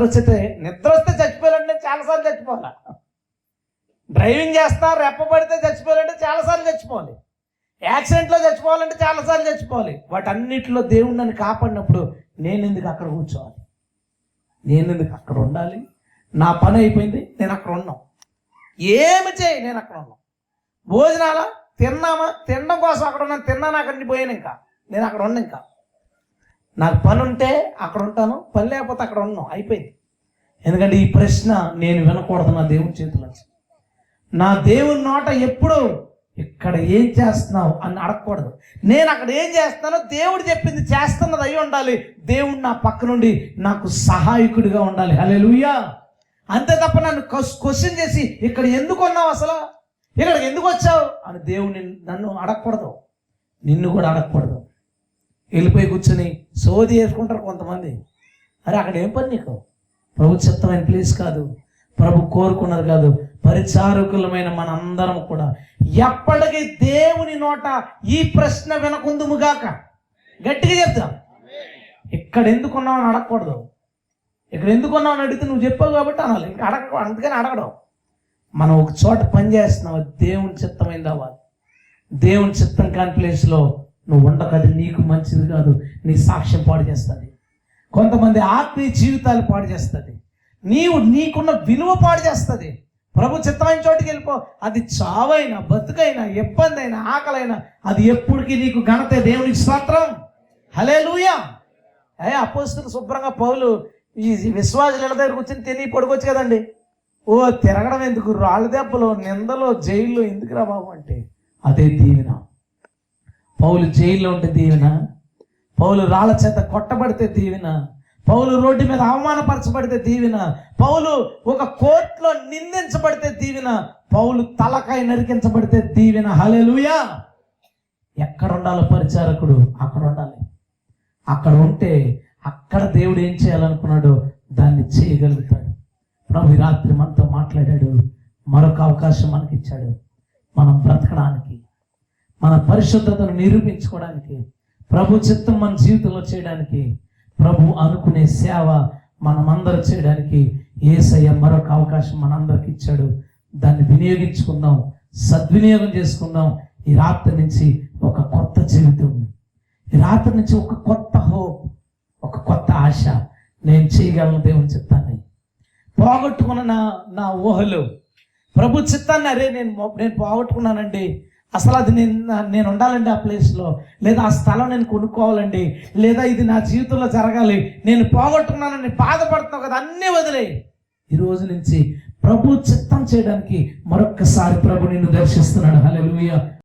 వస్తే చచ్చిపోయాలంటే నేను చాలాసార్లు చచ్చిపోవాలా. డ్రైవింగ్ చేస్తా, రెప్పబడితే చచ్చిపోవాలంటే చాలాసార్లు చచ్చిపోవాలి. యాక్సిడెంట్లో చచ్చిపోవాలంటే చాలాసార్లు చచ్చిపోవాలి. వాటన్నిటిలో దేవుడు నన్ను కాపాడినప్పుడు నేను ఎందుకు అక్కడ కూర్చోవాలి? నేను ఎందుకు అక్కడ ఉండాలి? నా పని అయిపోయింది, నేను అక్కడ ఉన్నాం. ఏమి చేయి, నేను అక్కడ ఉన్నాం. భోజనాలా తిన్నామా? తినడం కోసం అక్కడ ఉన్నాను. తిన్నాను, అక్కడికి పోయాను. ఇంకా నేను అక్కడ ఉన్నా. ఇంకా నాకు పని ఉంటే అక్కడ ఉంటాను, పని లేకపోతే అక్కడ ఉన్నాం. అయిపోయింది. ఎందుకంటే ఈ ప్రశ్న నేను వినకూడదు నా దేవుని చేతిలో. నా దేవుని నోట ఎప్పుడు ఇక్కడ ఏం చేస్తున్నావు అని అడగకూడదు. నేను అక్కడ ఏం చేస్తున్నానో దేవుడు చెప్పింది చేస్తున్నది అయి ఉండాలి. దేవుడు నా పక్క నుండి నాకు సహాయకుడిగా ఉండాలి. హల్లెలూయా. అంతే తప్ప నన్ను క్వశ్చన్ చేసి ఇక్కడ ఎందుకు ఉన్నావు, అసలు ఇక్కడికి ఎందుకు వచ్చావు అని దేవుడిని నన్ను అడగకూడదు, నిన్ను కూడా అడగకూడదు. వెళ్ళిపోయి కూర్చొని సోది వేసుకుంటారు కొంతమంది. అరే అక్కడ ఏం పని నీకు? ప్రభు చిత్తమైన ప్లేస్ కాదు. ప్రభు కోరుకున్నారు కాదు, పరిచారకులమైన మనందరం కూడా ఎప్పటికీ దేవుని నోట ఈ ప్రశ్న వినకుందుముగాక. గట్టిగా చెప్తాం. ఇక్కడ ఎందుకున్నావు అని అడగకూడదు. ఇక్కడ ఎందుకున్నావు అని అడిగితే నువ్వు చెప్పావు కాబట్టి అనాలి. ఇంకా అందుకని అడగడం. మనం ఒక చోట పని చేస్తున్నావు, దేవుని చిత్తమైంది అవ్వాలి. దేవుని చిత్తం కాని ప్లేస్లో నువ్వు ఉండక అది నీకు మంచిది కాదు. నీ సాక్ష్యం పాడు చేస్తుంది. కొంతమంది ఆత్మీయ జీవితాలు పాడు చేస్తుంది. నీకున్న విలువ పాడు చేస్తుంది. ప్రభు చిత్తమైన చోటికి వెళ్ళిపో. అది చావైనా బతుకైనా ఇబ్బంది అయినా ఆకలైనా అది ఎప్పటికీ నీకు ఘనతే. దేవునికి స్తోత్రం. హల్లెలూయా. అపోస్తలులు శుభ్రంగా పౌలు ఈ విశ్వాసుల దగ్గర కూర్చొని తిని పడుకోవచ్చు కదండి. తిరగడం ఎందుకు, రాళ్ళ దెబ్బలు, నిందలో, జైల్లో ఎందుకురా బాబు అంటే అదే దీవెన. పౌలు జైల్లో ఉంటే దీవెన, పౌలు రాళ్ళ చేత కొట్టబడితే దీవెన, పౌలు రోడ్డు మీద అవమానపరచబడితే దీవెన, పౌలు ఒక కోర్టులో నిందించబడితే దీవెన, పౌలు తలకాయ నరికించబడితే దీవెన. హల్లెలూయా. ఎక్కడ ఉండాలో పరిచారకుడు అక్కడ ఉండాలి. అక్కడ ఉంటే అక్కడ దేవుడు ఏం చేయాలనుకున్నాడో దాన్ని చేయగలుగుతాడు. ప్రభు రాత్రి మనతో మాట్లాడాడు. మరొక అవకాశం మనకిచ్చాడు. మనం బ్రతకడానికి, మన పరిశుద్ధతను నిరూపించుకోవడానికి, ప్రభు చిత్తం మన జీవితంలో చేయడానికి, ప్రభు అనుకునే సేవ మనమందరూ చేయడానికి యేసయ్య మరొక అవకాశం మనందరికి ఇచ్చాడు. దాన్ని వినియోగించుకుందాం, సద్వినియోగం చేసుకుందాం. ఈ రాత్రి నుంచి ఒక కొత్త జీవితం, ఈ రాత్రి నుంచి ఒక కొత్త హోప్, ఒక కొత్త ఆశ. నేను చేయగలను దేవుని చిత్తాన్ని. పోగొట్టుకున్న నా ఊహలు, ప్రభు చిత్తాన్ని అరే నేను పోగొట్టుకున్నానండి, అసలు అది నేను ఉండాలండి ఆ ప్లేస్లో, లేదా ఆ స్థలం నేను కొనుక్కోవాలండి, లేదా ఇది నా జీవితంలో జరగాలి, నేను పోగొట్టుకున్నానని బాధపడుతున్నావు కదా, అన్నీ వదిలే. ఈ రోజు నుంచి ప్రభు చిత్తం చేయడానికి మరొక్కసారి ప్రభు నిన్ను దర్శిస్తున్నాడు. హల్లెలూయా.